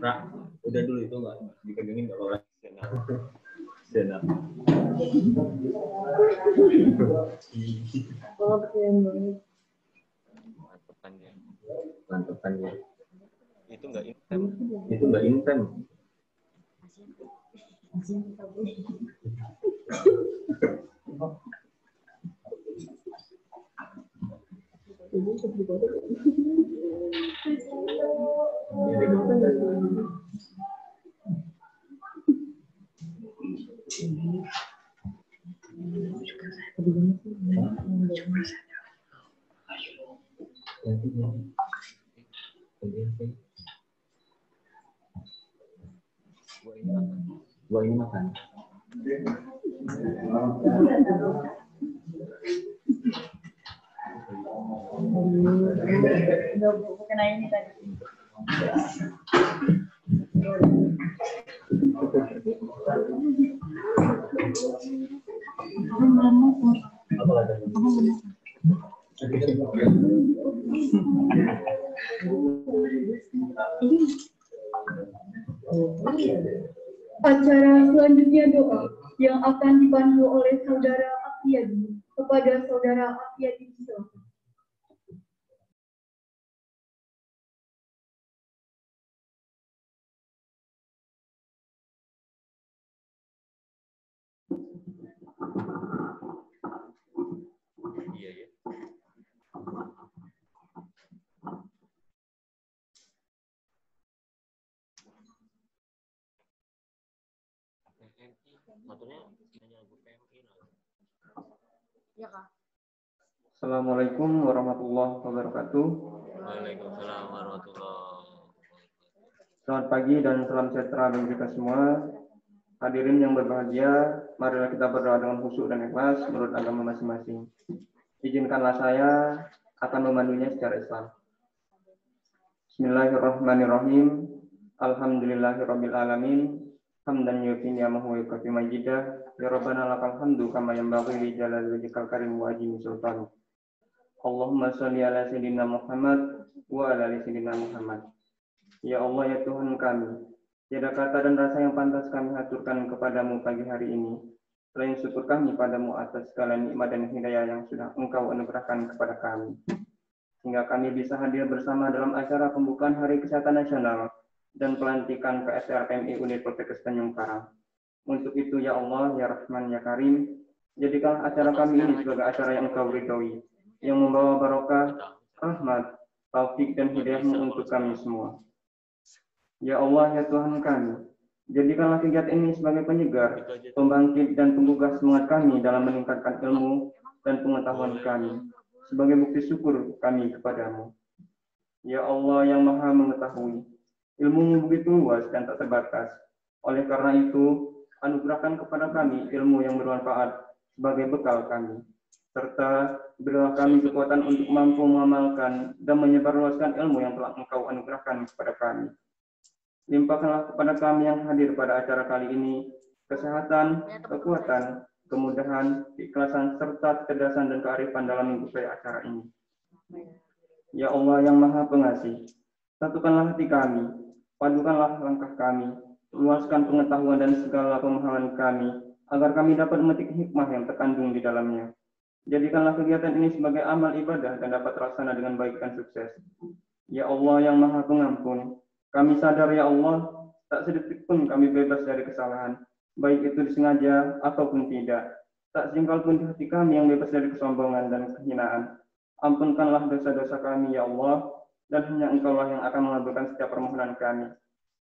[SPEAKER 5] Ra, udah dulu itu nggak dipegangin nggak apa-apa. Senap. Mantepannya. Itu nggak intem. Gua ini makan.
[SPEAKER 4] Kena ini tadi. Acara selanjutnya doa yang akan dipandu oleh Saudara Afiadi kepada Saudara Afiadi.
[SPEAKER 2] Iya ya.
[SPEAKER 5] Assalamualaikum warahmatullahi wabarakatuh.
[SPEAKER 2] Waalaikumsalam warahmatullahi wabarakatuh.
[SPEAKER 5] Selamat pagi dan salam sejahtera bagi kita semua. Hadirin yang berbahagia, marilah kita berdoa dengan khusyuk dan ikhlas menurut agama masing-masing. Izinkanlah saya akan memandunya secara Islam. Bismillahirrahmanirrahim. Alhamdulillahirabbil alamin. Hamdan yufi ni'amahu wa yukafi majidah. Ya Rabbana lakal hamdu kama yanbaghi li jalali wajhikal karim wa ajimi sultan. Allahumma shalli ala sayyidina Muhammad wa ala ali sayyidina Muhammad. Ya Allah ya Tuhan kami, tiada kata dan rasa yang pantas kami haturkan kepadamu pagi hari ini. Selain syukur kami padamu atas segala nikmat dan hidayah yang sudah Engkau anugerahkan kepada kami. Hingga kami bisa hadir bersama dalam acara pembukaan Hari Kesehatan Nasional dan pelantikan KSR PMI Unit Poltekkes Tanjung Karang. Untuk itu ya Allah, ya Rahman, ya Karim, jadikanlah acara kami ini sebagai acara yang Engkau ridhoi, yang membawa barokah, rahmat, taufik dan hidayah-Mu untuk kami semua. Ya Allah, ya Tuhan kami, jadikanlah kegiatan ini sebagai penyegar, pembangkit dan penggugah semangat kami dalam meningkatkan ilmu dan pengetahuan kami, sebagai bukti syukur kami kepadamu. Ya Allah yang Maha Mengetahui, ilmu-Mu begitu luas dan tak terbatas. Oleh karena itu,
[SPEAKER 11] Anugerahkan kepada kami ilmu yang bermanfaat sebagai bekal kami, serta berilah kami kekuatan untuk mampu mengamalkan dan menyebarluaskan ilmu yang telah Engkau anugerahkan kepada kami. Limpahkanlah kepada kami yang hadir pada acara kali ini kesehatan, kekuatan, kemudahan, keikhlasan, serta kecerdasan dan kearifan dalam mengikuti acara ini. Ya Allah yang Maha Pengasih, satukanlah hati kami, padukanlah langkah kami, luaskan pengetahuan dan segala pemahaman kami, agar kami dapat memetik hikmah yang terkandung di dalamnya. Jadikanlah kegiatan ini sebagai amal ibadah dan dapat terlaksana dengan baik dan sukses. Ya Allah yang Maha Pengampun, kami sadar ya Allah, tak sedetik pun kami bebas dari kesalahan, baik itu disengaja ataupun tidak. Tak sejengkal pun di hati kami yang bebas dari kesombongan dan kehinaan. Ampunkanlah dosa-dosa kami ya Allah, dan hanya Engkaulah yang akan mengabulkan setiap permohonan kami.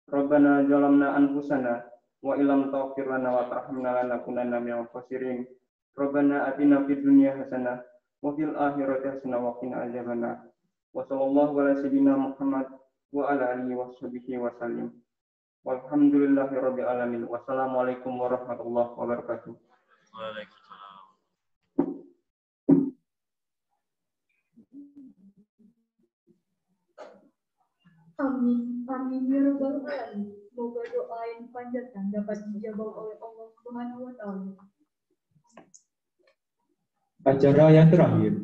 [SPEAKER 11] Rabbana jalamna anfusana wa illam taghfir lana wa tarhamna lanakunanna minal khasirin. Rabbana atina fid dunya hasanah wa fil akhirati hasanah wa qina adzabannar. Wa sallallahu ala sayyidina Muhammad wa ala alihi washabihi wasallim. Walhamdulillahirabbil alamin. Wassalamualaikum warahmatullahi wabarakatuh.
[SPEAKER 2] Waalaikumsalam.
[SPEAKER 4] Amin, amin ya rabbal alamin. Semoga doa yang dipanjatkan dapat dijawab oleh Allah Subhanahu wa Ta'ala.
[SPEAKER 3] Acara yang terakhir.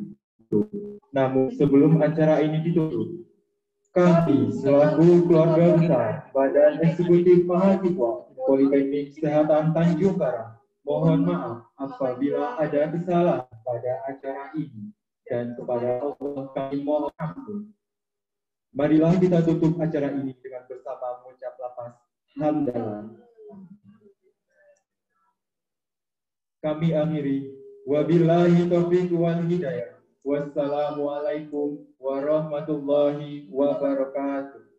[SPEAKER 3] Namun sebelum acara ini ditutup, kami selaku keluarga besar Badan Eksekutif Mahasiswa Politeknik Kesehatan Tanjung Karang mohon maaf apabila ada kesalahan pada acara ini dan kepada Allah kami mohon ampun. Marilah kita tutup acara ini dengan bersama mengucap lafaz hamdalah. Kami akhiri. Wabillahi taufiq wal hidayah. Wassalamualaikum warahmatullahi wabarakatuh.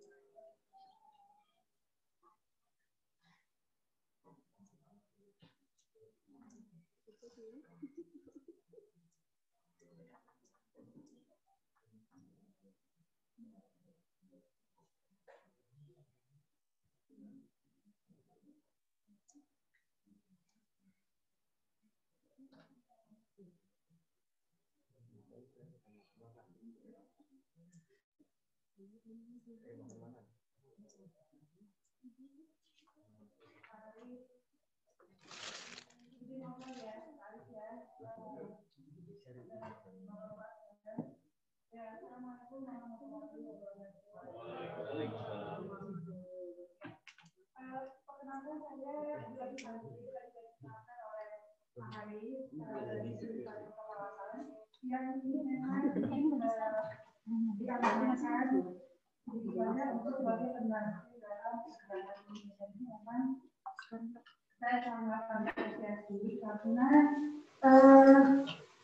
[SPEAKER 4] Saya sangat apresiasi karena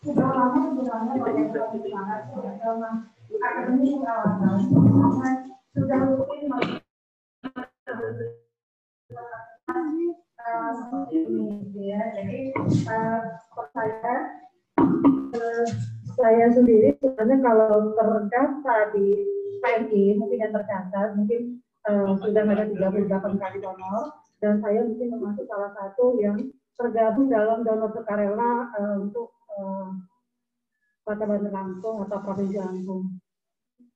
[SPEAKER 4] sudah lama sebenarnya pada sangat dalam akademi perawatan sudah rutin ya. Jadi saya sendiri sebenarnya kalau terdaftar di PMI mungkin yang tercatat mungkin sudah ada 38 kali donor. Dan saya mungkin termasuk salah satu yang tergabung dalam donor sukarela untuk Kota Bandar Lampung atau Provinsi Lampung.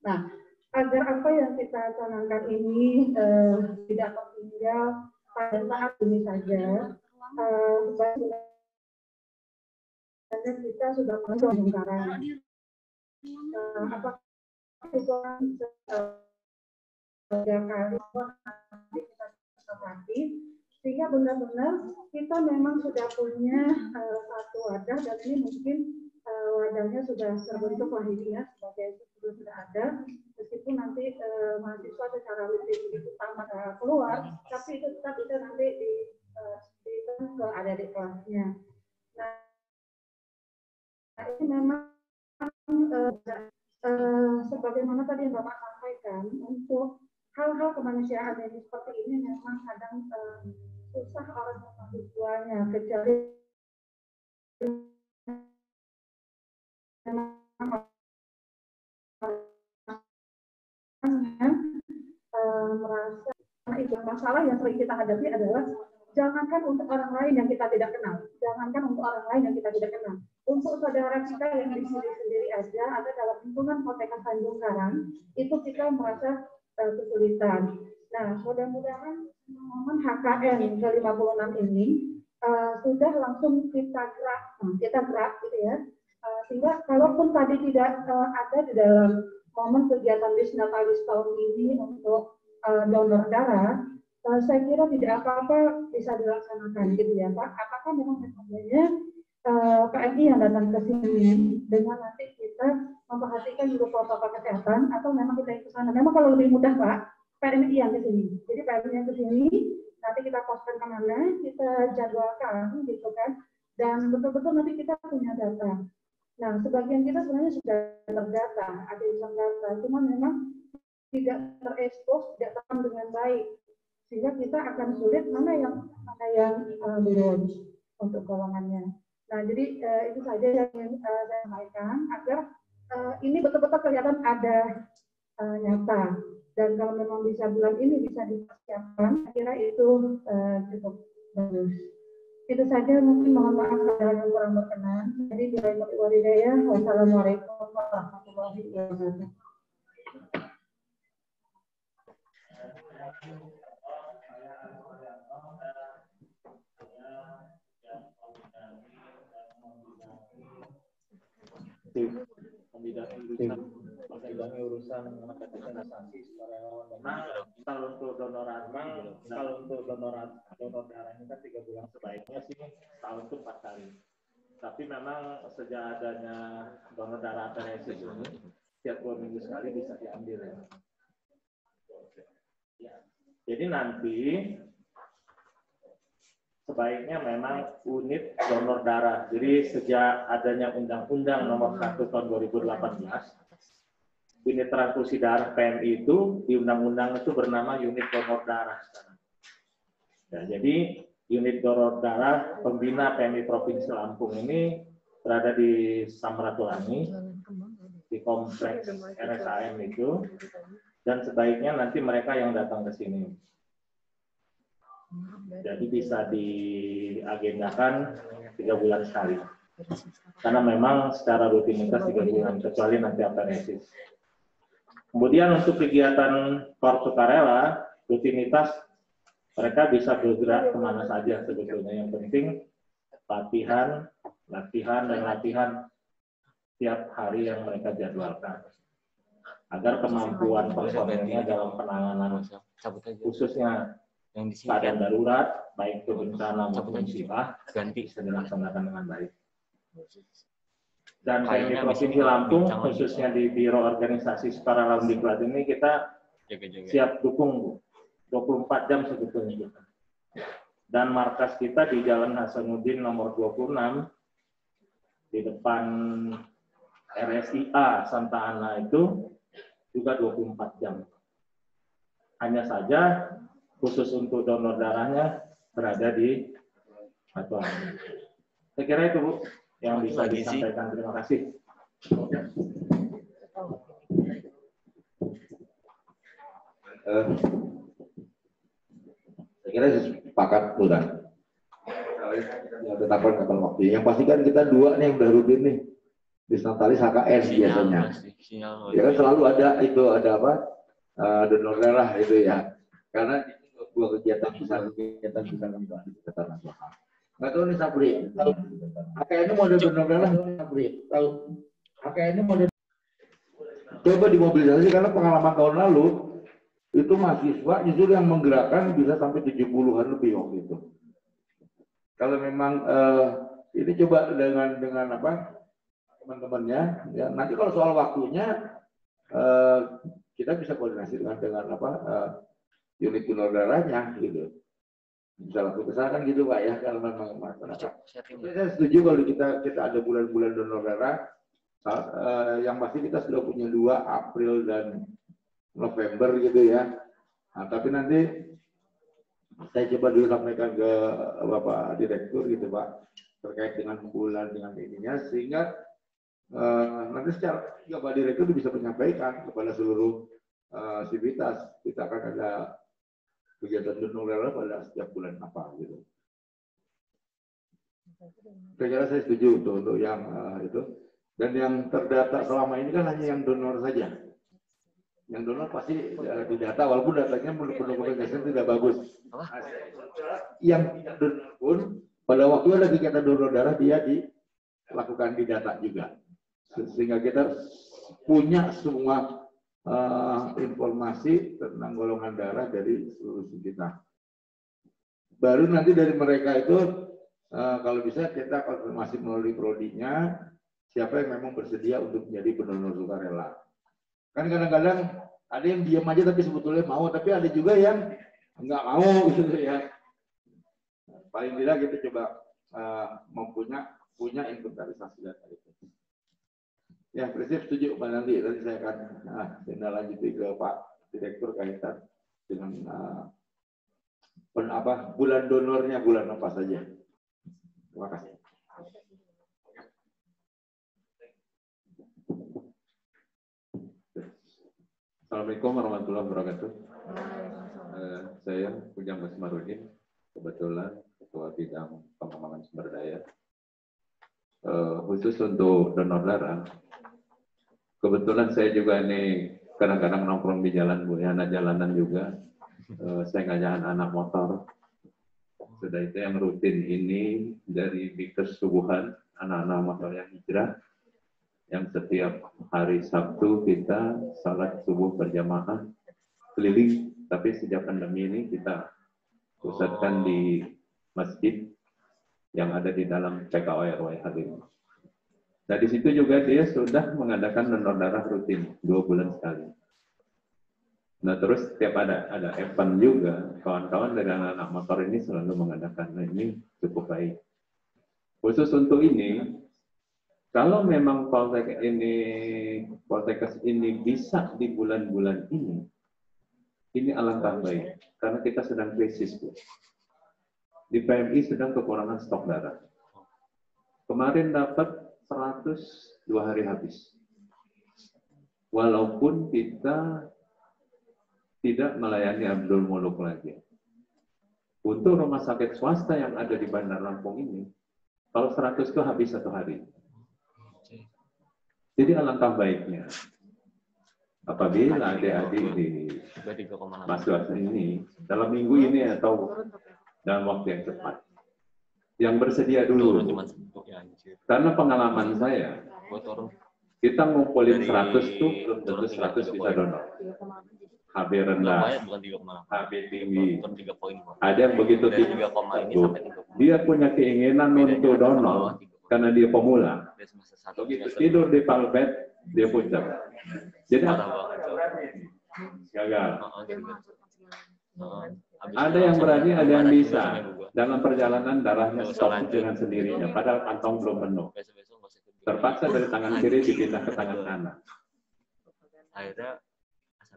[SPEAKER 4] Nah, agar apa yang kita canangkan ini tidak tertinggal pada saat ini saja, kita sudah masuk sekarang. Apakah itu yang kali sehingga benar-benar kita memang sudah punya satu wadah dan ini mungkin wadahnya sudah terbentuk lahirnya sebagai sudah ada meskipun nanti mahasiswa secara rutin utama keluar tapi itu tetap bisa nanti di ke adik-adik kelasnya. Nah ini memang sebagaimana tadi yang Bapak sampaikan untuk hal-hal kemanusiaan yang seperti ini memang kadang susah orang mahasiswanya kecuali merasa itu masalah yang sering kita hadapi adalah jangankan untuk orang lain yang kita tidak kenal, untuk saudara kita yang di sini sendiri aja, ada dalam lingkungan Kota Tanjung Karang, itu kita merasa kesulitan. Nah, mudah-mudahan momen HKN ke-56 ini sudah langsung kita gerak gitu ya, sehingga kalaupun tadi tidak ada di dalam momen kegiatan Wisnatalis tahun ini untuk donor darah, saya kira tidak apa-apa bisa dilaksanakan gitu ya Pak. Apakah memang metodenya PMI yang datang ke sini dengan nanti kita memperhatikan juga protokol kesehatan, atau memang kita yang ke sana? Memang kalau lebih mudah Pak, PMI yang ke sini. Jadi PMI yang ke sini, nanti kita poskan kemana, kita jadwalkan gitu kan, dan betul-betul nanti kita punya data. Nah, sebagian kita sebenarnya sudah terdata, ada yang terdata, cuma memang tidak terekspos, tidak terekam dengan baik, sehingga kita akan sulit mana yang belum untuk golongannya. Nah, jadi itu saja yang ingin saya sampaikan agar ini betul-betul kelihatan ada nyata. Dan kalau memang bisa bulan ini bisa dipersiapkan, saya kira itu cukup bagus. Itu saja, mungkin mohon maaf kalau yang kurang berkenan. Jadi wassalamualaikum warahmatullahi wabarakatuh.
[SPEAKER 12] Membidangi urusan organisasi sukarelawan. Kalau untuk donor darah ini kan 3 bulan, sebaiknya sih tahun itu 4 kali. Tapi memang sejak adanya donor darah APResis ini setiap 2 minggu sekali bisa diambil ya. Jadi nanti sebaiknya memang unit donor darah. Jadi sejak adanya Undang-Undang Nomor 1 Tahun 2018, unit transfusi darah PMI itu di undang-undang itu bernama unit donor darah sekarang. Ya, jadi unit donor darah pembina PMI Provinsi Lampung ini berada di Samratulangi, di kompleks RSAM itu, dan sebaiknya nanti mereka yang datang ke sini. Jadi bisa diagendakan 3 bulan sekali. Karena memang secara rutinitas 3 bulan, kecuali nanti APResis. Kemudian untuk kegiatan korps sukarela, rutinitas mereka bisa bergerak kemana saja sebetulnya. Yang penting latihan tiap hari yang mereka jadwalkan. Agar kemampuan personelnya dalam penanganan khususnya keadaan darurat, baik itu bencana maupun musibah, bisa dilaksanakan dengan baik. Dan PMI Provinsi Lampung, khususnya di Biro Organisasi Sukarelawan Diklat ini, kita siap dukung 24 jam sebetulnya kita. Dan markas kita di Jalan Hasanuddin nomor 26, di depan RSIA Santa Ana itu juga 24 jam. Hanya saja khusus untuk donor darahnya berada di Batuang. Saya kira itu, Bu, yang bisa disampaikan. Terima kasih.
[SPEAKER 7] Saya kira sepakat sudah. Yang tetapkan kapan waktu. Yang pasti kan kita 2 nih yang udah rutin nih. Wisnatalis HKS biasanya. Ya kan selalu ada itu, ada apa? Donor darah itu ya. Karena 2 kegiatan besar nasional. Nggak tahu nih Sabri, tahu HKN ini model donor darah, Sabri, tahu HKN ini model. Coba dimobilisasi, karena pengalaman tahun lalu itu mahasiswa justru yang menggerakkan bisa sampai 70-an lebih waktu itu. Kalau memang ini coba dengan apa teman-temannya, ya nanti kalau soal waktunya kita bisa koordinasi dengan apa unit donor darahnya gitu. Bisa langsung ke sana kan gitu Pak ya, kalau memang masyarakat. Saya setuju kalau kita ada bulan-bulan donor darah. Yang pasti kita sudah punya 2 April dan November gitu ya. Nah, tapi nanti saya coba dulu sampaikan ke Bapak Direktur gitu Pak, terkait dengan bulan dengan ininya, sehingga nanti secara Bapak Direktur bisa menyampaikan kepada seluruh sivitas. Kita akan ada kegiatan donor darah pada setiap bulan apa gitu. Kira-kira saya setuju untuk yang itu. Dan yang terdata selama ini kan hanya yang donor saja. Yang donor pasti didata, walaupun datanya menurut dokumentasi tidak bagus. Yang tidak donor pun pada waktu ada kegiatan donor darah dia dilakukan di data juga, sehingga kita punya semua informasi tentang golongan darah dari seluruh kita. Baru nanti dari mereka itu kalau bisa kita konfirmasi melalui prodinya siapa yang memang bersedia untuk menjadi pendonor sukarela. Kan kadang-kadang ada yang diam aja tapi sebetulnya mau, tapi ada juga yang nggak mau gitu ya. Paling tidak kita coba punya inventarisasi data itu. Ya, prinsip setuju Pak Nanti. Tadi saya akan tindak lanjuti ke Pak Direktur kaitan dengan bulan donornya bulan apa saja. Terima kasih.
[SPEAKER 13] Assalamualaikum warahmatullahi wabarakatuh. Saya Ujang Basmarudin, kebetulan Ketua Bidang Pengembangan Sumber Daya. Khusus untuk donor darah, kebetulan saya juga ini kadang-kadang nongkrong di jalan, Bu, anak jalanan juga. Saya ngajarin anak motor. Sudah itu yang rutin ini dari Bikers Subuhan, anak-anak motor yang hijrah, yang setiap hari Sabtu kita salat subuh berjamaah keliling, tapi sejak pandemi ini kita pusatkan di masjid yang ada di dalam PKORW Halim. Nah di situ juga dia sudah mengadakan donor darah rutin 2 bulan sekali. Nah terus setiap ada event juga, kawan-kawan dari anak-anak motor ini selalu mengadakan. Nah ini cukup baik. Khusus untuk ini, kalau memang Poltekkes ini bisa di bulan-bulan ini alangkah baik, karena kita sedang krisis, Bu. Di PMI sedang kekurangan stok darah. Kemarin dapat 100 2 hari habis. Walaupun kita tidak melayani Abdul Muluk lagi. Untuk rumah sakit swasta yang ada di Bandar Lampung ini, kalau 100 itu habis 1 hari. Jadi alangkah baiknya apabila adik-adik di mahasiswa ini dalam minggu ini atau dalam waktu yang cepat, yang bersedia dulu. Karena pengalaman saya, kita ngumpulin 100 itu belum tentu 100 bisa donor. HB rendah, HB tinggi, ada yang begitu tinggi, dia punya keinginan untuk donor karena dia pemula. Begitu tidur di palbet, dia puncak. Jadi gagal. Ada yang berani, ada yang bisa. Dalam perjalanan darahnya stop dengan sendirinya, padahal kantong belum penuh. Terpaksa dari tangan kiri dipindah ke tangan kanan.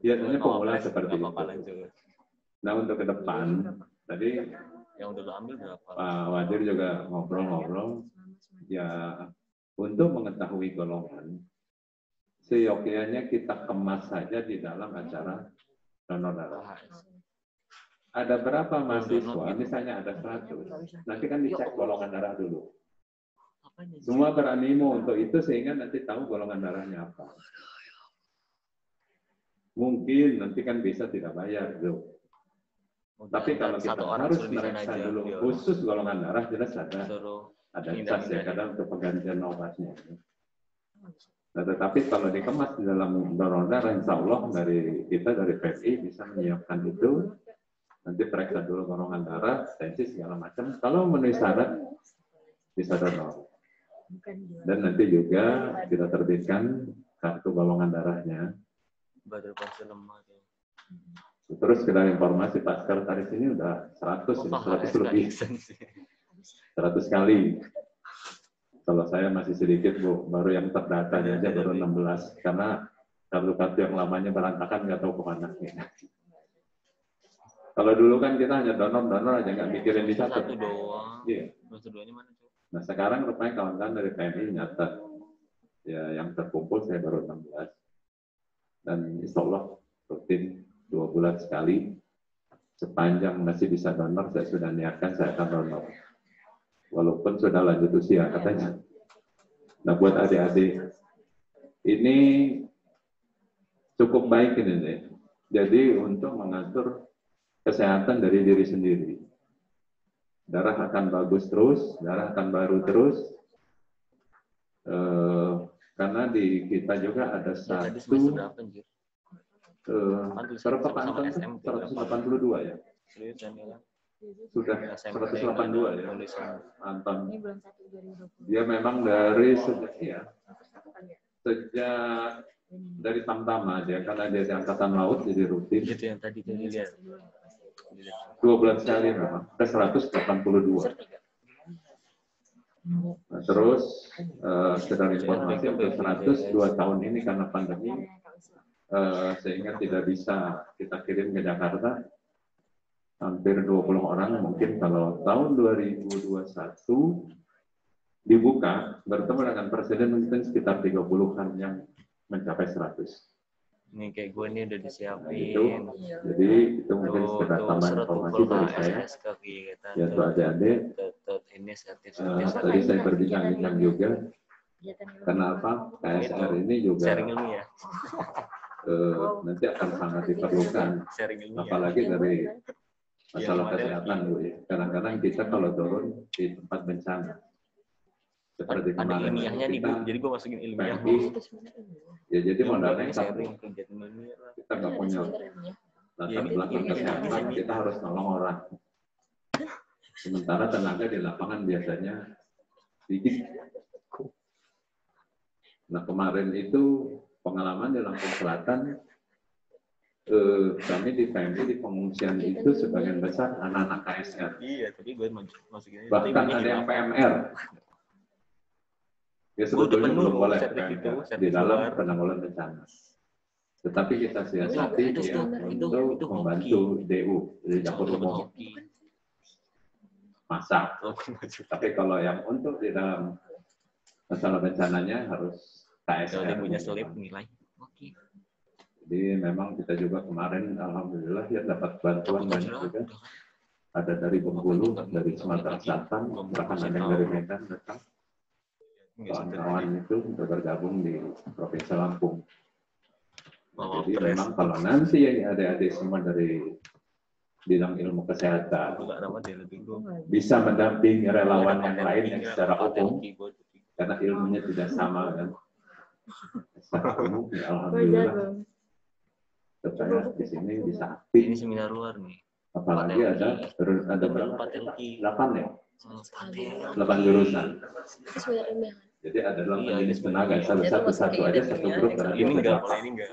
[SPEAKER 13] Biasanya pemula seperti itu. Nah untuk ke depan, tadi yang udah ambil berapa? Pak Wadir juga ngobrol-ngobrol. Ya, untuk mengetahui golongan, seyogyanya kita kemas saja di dalam acara donor darah. Ada berapa mahasiswa, misalnya ada 100, nanti kan dicek golongan darah dulu. Semua beranimo untuk itu sehingga nanti tahu golongan darahnya apa. Mungkin nanti kan bisa tidak bayar, tuh. Tapi kalau kita harus meriksa dulu khusus golongan darah, jelas ada cas ya kadang untuk penggantian obatnya. Nah, tetapi kalau dikemas di dalam donor darah, insya Allah dari kita dari PMI bisa menyiapkan itu. Nanti periksa dulu golongan darah, tensi segala macam. Kalau memenuhi syarat bisa donor. Dan nanti juga kita terbitkan kartu golongan darahnya. Terus kita informasi Pak Sekretaris ini udah 100 lebih. 100 kali. Kalau saya masih sedikit, Bu, baru yang terdata aja baru 16 karena kartu-kartu yang lamanya berantakan nggak tahu kemana. Kalau dulu kan kita hanya donor aja nggak mikirin di satu doang. Iya. Nah sekarang rupanya kawan-kawan dari PMI nyatet ya yang terkumpul saya baru 16 dan insya Allah rutin 2 bulan sekali sepanjang masih bisa donor, saya sudah niatkan saya akan donor. Walaupun sudah lanjut usia katanya. Nah buat adik-adik, ini cukup baik ini nih. Jadi untuk mengatur kesehatan dari diri sendiri. Darah akan bagus terus, darah akan baru terus. Karena di kita juga ada satu berapa Pak Anton? 182 ya? Sudah 182 ya Anton. Dia memang dari sejak dari Tamtama dia, karena dia di Angkatan Laut jadi rutin.
[SPEAKER 2] Itu yang tadi lihat.
[SPEAKER 13] 2 bulan sekali memang, ke 182. Nah, terus sedang informasi untuk 102 tahun ini karena pandemi, sehingga tidak bisa kita kirim ke Jakarta. Hampir 20 orang, mungkin kalau tahun 2021 dibuka, bertemu dengan Presiden mungkin sekitar 30-an yang mencapai 100.
[SPEAKER 2] Ini kayak gue nih udah disiapin.
[SPEAKER 13] Itu, jadi itu mungkin sekedar tambahan informasi dari saya. Ya untuk adik-adik, tadi saya berbincang-bincang juga. Kenapa KSR ini juga nanti akan sangat diperlukan, apalagi dari masalah kesehatan Bu ya. Kadang-kadang kita kalau turun di tempat bencana seperti kemarin kita,
[SPEAKER 2] jadi gue masukin ilmiah.
[SPEAKER 13] Ya jadi modalnya satu, kita nggak punya latar belakang kesehatan, kita harus nolong orang. Sementara tenaga di lapangan biasanya sedikit. Nah kemarin itu pengalaman di Lampung Selatan, kami di PMI di pengungsian itu sebagian besar anak-anak KSR.
[SPEAKER 2] Iya, tapi gue masukin.
[SPEAKER 13] Bahkan ada yang PMR. Ya sebetulnya belum boleh PMR di dalam penanggulangan bencana. Tetapi kita siasati ya untuk membantu DU di dapur umum masak. Tapi kalau yang untuk di dalam masalah bencananya harus KSR.
[SPEAKER 2] Kalau punya selip nilai. Oke.
[SPEAKER 13] Jadi memang kita juga kemarin alhamdulillah ya dapat bantuan banyak juga. Ada dari Bengkulu, dari Sumatera Selatan, bahkan ada yang dari Medan datang. Kawan-kawan itu bergabung di Provinsi Lampung. Jadi memang kalau nanti yang adik-adik semua dari bidang ilmu kesehatan bisa mendampingi relawan yang lain yang secara umum, karena ilmunya tidak sama kan. Secara umum, ya alhamdulillah. Supaya di sini bisa aktif.
[SPEAKER 2] Ini seminar luar nih.
[SPEAKER 13] Apalagi ada berapa? 8 ya? 8 jurusan. Jadi ada 8 jenis tenaga. Satu aja satu grup.
[SPEAKER 2] Ini enggak, kalau ini enggak.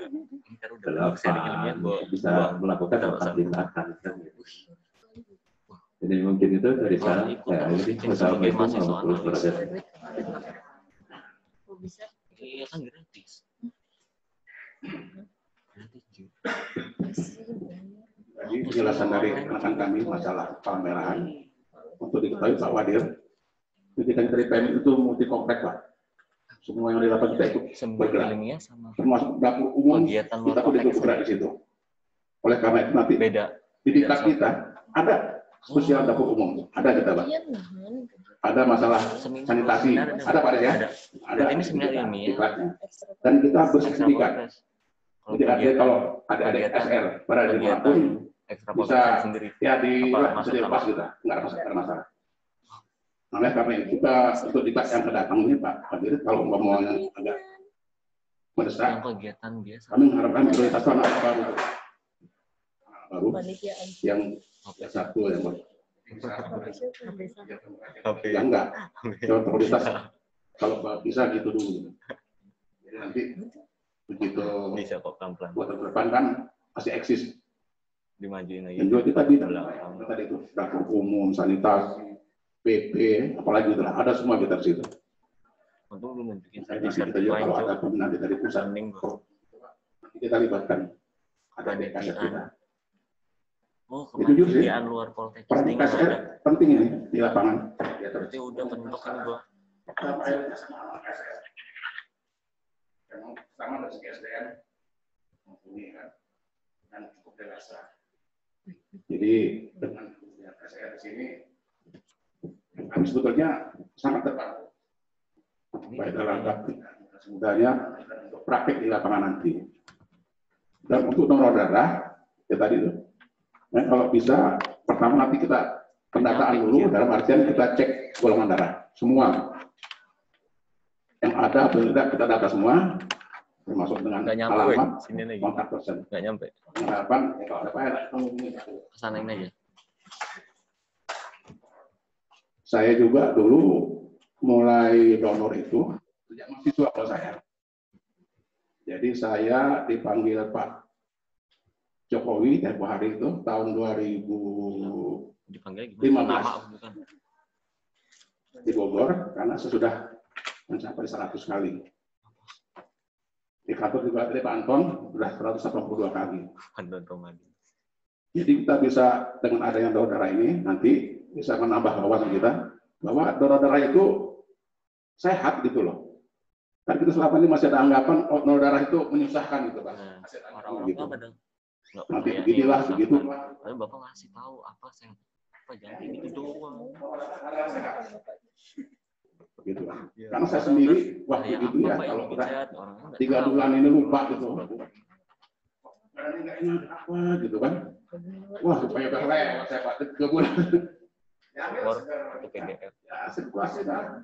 [SPEAKER 13] 8 bisa melakukan tindakan. Jadi mungkin itu dari saya. Wassalamualaikum warahmatullahi wabarakatuh.
[SPEAKER 2] Iya kan gratis.
[SPEAKER 10] Jadi penjelasan dari rekan kami masalah pemerahan untuk diketahui Pak Wadir, kegiatan dari PMI itu multi kompleks Pak. Semua yang dilakukan kita ikut bergerak, termasuk dapur umum kita pun ikut bergerak di situ. Oleh karena itu nanti di tingkat kita ada sosial dapur umum, ada kita Pak. Ada masalah sanitasi, ada Pak ya? Ada. Ini seminar ilmiah. Dan kita bersertifikat. Jadi artinya kalau ada SR pada di Lampung bisa ya dilepas kita, nggak ada masalah. Nah, karena itu kita untuk di kelas yang kedatang ini Pak Hadir, kalau ngomongnya agak mendesak, kami mengharapkan prioritas anak baru yang satu yang baru. Ya enggak, prioritas kalau bisa gitu dulu. Jadi nanti begitu
[SPEAKER 2] bisa kok pelan-pelan.
[SPEAKER 10] Buat depan kan masih eksis.
[SPEAKER 2] Dimajuin lagi.
[SPEAKER 10] Dan juga kita di tadi itu dapur umum, sanitasi, PP, apalagi itu ada semua kita di situ.
[SPEAKER 2] Untung belum menunjukin
[SPEAKER 10] saya di kita juga kalau ada nanti dari pusat kita libatkan ada DKS kita.
[SPEAKER 2] Oh,
[SPEAKER 10] itu juga sih.
[SPEAKER 2] Luar Poltek.
[SPEAKER 10] Penting ini di lapangan.
[SPEAKER 2] Berarti udah bentuk kan gua.
[SPEAKER 10] Sama dari segi SDM ini kan dan cukup dewasa. Jadi dengan SR di sini, kami sebetulnya sangat terbantu. Baik dalam sebenarnya untuk praktek di lapangan nanti. Dan untuk donor darah, ya tadi tuh, kalau bisa pertama nanti kita pendataan dulu, dalam artian kita cek golongan darah semua yang ada atau tidak kita data semua, termasuk dengan alamat, kontak person.
[SPEAKER 2] Nggak nyampe.
[SPEAKER 10] Harapan ya kalau ada apa ya
[SPEAKER 2] Kesanain aja.
[SPEAKER 10] Saya juga dulu mulai donor itu sejak mahasiswa kalau saya. Jadi saya dipanggil Pak Jokowi tempo hari itu tahun 2015 di Bogor karena sesudah mencapai 100 kali. Di kantor juga dari Pak Anton sudah 182 kali. Jadi kita bisa dengan adanya donor darah ini nanti bisa menambah wawasan kita bahwa donor darah itu sehat gitu loh. Kan kita selama ini masih ada anggapan donor darah itu menyusahkan gitu Pak. Gitu. Nanti beginilah begitu.
[SPEAKER 2] Tapi Bapak ngasih tahu apa jangan gitu doang.
[SPEAKER 10] Gitu. Karena saya sendiri waktu itu ya kalau udah 3 bulan ini lupa gitu. Ini nggak enak apa gitu kan. Wah, supaya udah lewat saya Pak 3 bulan. Ya, sirkulasi darah.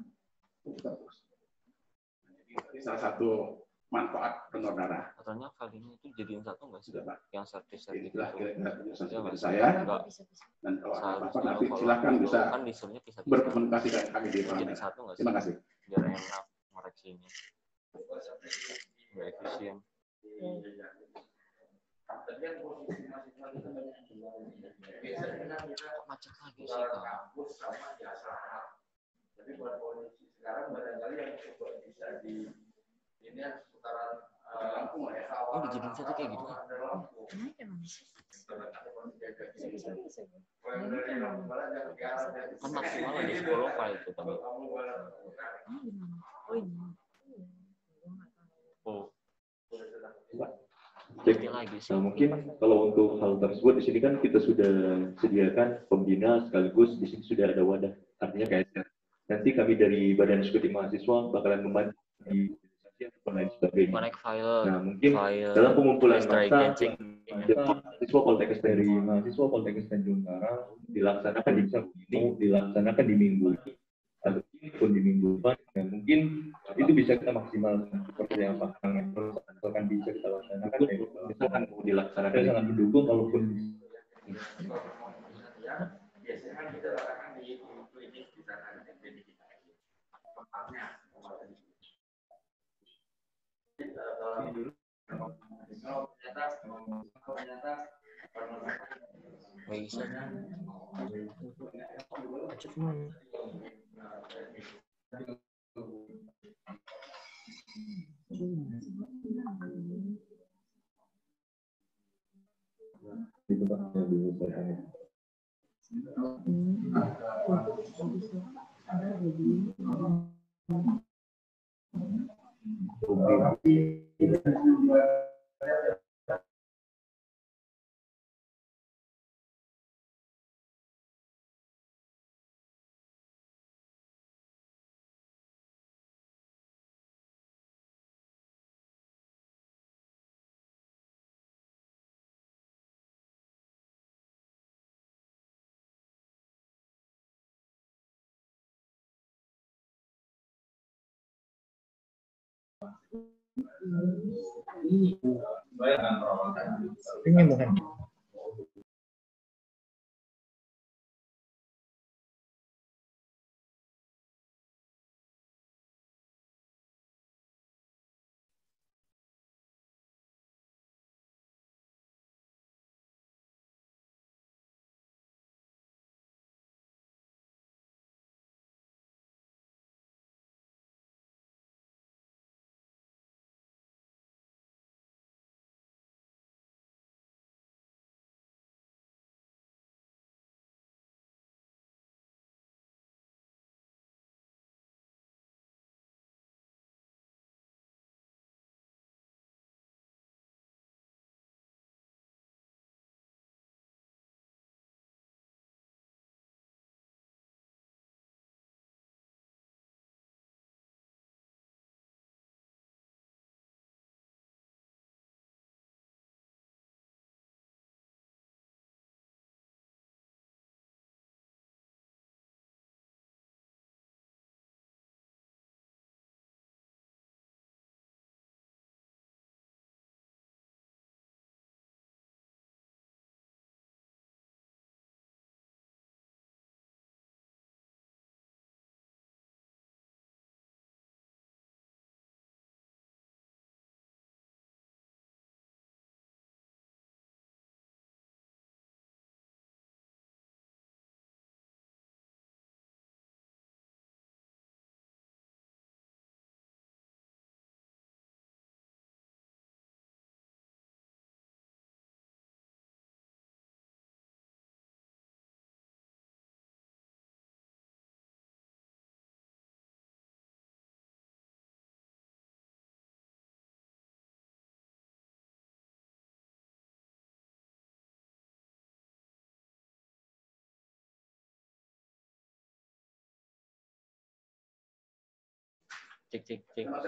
[SPEAKER 10] Jadi salah satu manfaat donor darah.
[SPEAKER 2] Katanya kalinya itu jadiin satu nggak sih? Yang servis-servis
[SPEAKER 10] itu. Kira-kira saya. Dan kalau apa nanti silakan bisa berkomunikasi dengan kami di Parlemen. Terima kasih.
[SPEAKER 2] Biar enak ngoreksinya. Biar efisien. Macet lagi sih Kak.
[SPEAKER 14] Tapi buat kondisi sekarang barangkali yang coba bisa di ini seputaran Lampung ya.
[SPEAKER 2] Oh, dijadiin satu kayak gitu kan? Kan maksimal ada 10 file itu tadi. Oh.
[SPEAKER 5] Cek. Nah, mungkin kalau untuk hal tersebut di sini kan kita sudah sediakan pembina sekaligus di sini sudah ada wadah, artinya KSR. Nanti kami dari Badan Eksekutif Mahasiswa bakalan membantu di dan lain sebagainya. Nah, mungkin dalam pengumpulan massa mahasiswa Poltekkes dari mahasiswa Poltekkes Tanjung Karang dilaksanakan di minggu ini ataupun di minggu depan. Nah, mungkin itu bisa kita maksimalkan seperti yang Pak Kang akan bisa kita laksanakan. Misalkan dilaksanakan, kita sangat mendukung kalaupun
[SPEAKER 14] biasanya kan kita lakukan di klinik di sana di tempatnya.
[SPEAKER 3] Ini bukan.
[SPEAKER 2] Cek.
[SPEAKER 15] Terima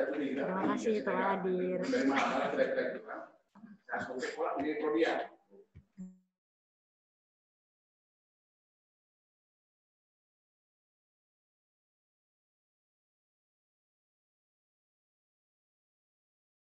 [SPEAKER 15] kasih telah hadir.
[SPEAKER 14] Dari mana? Saya sebagai sekolah ini Prodia.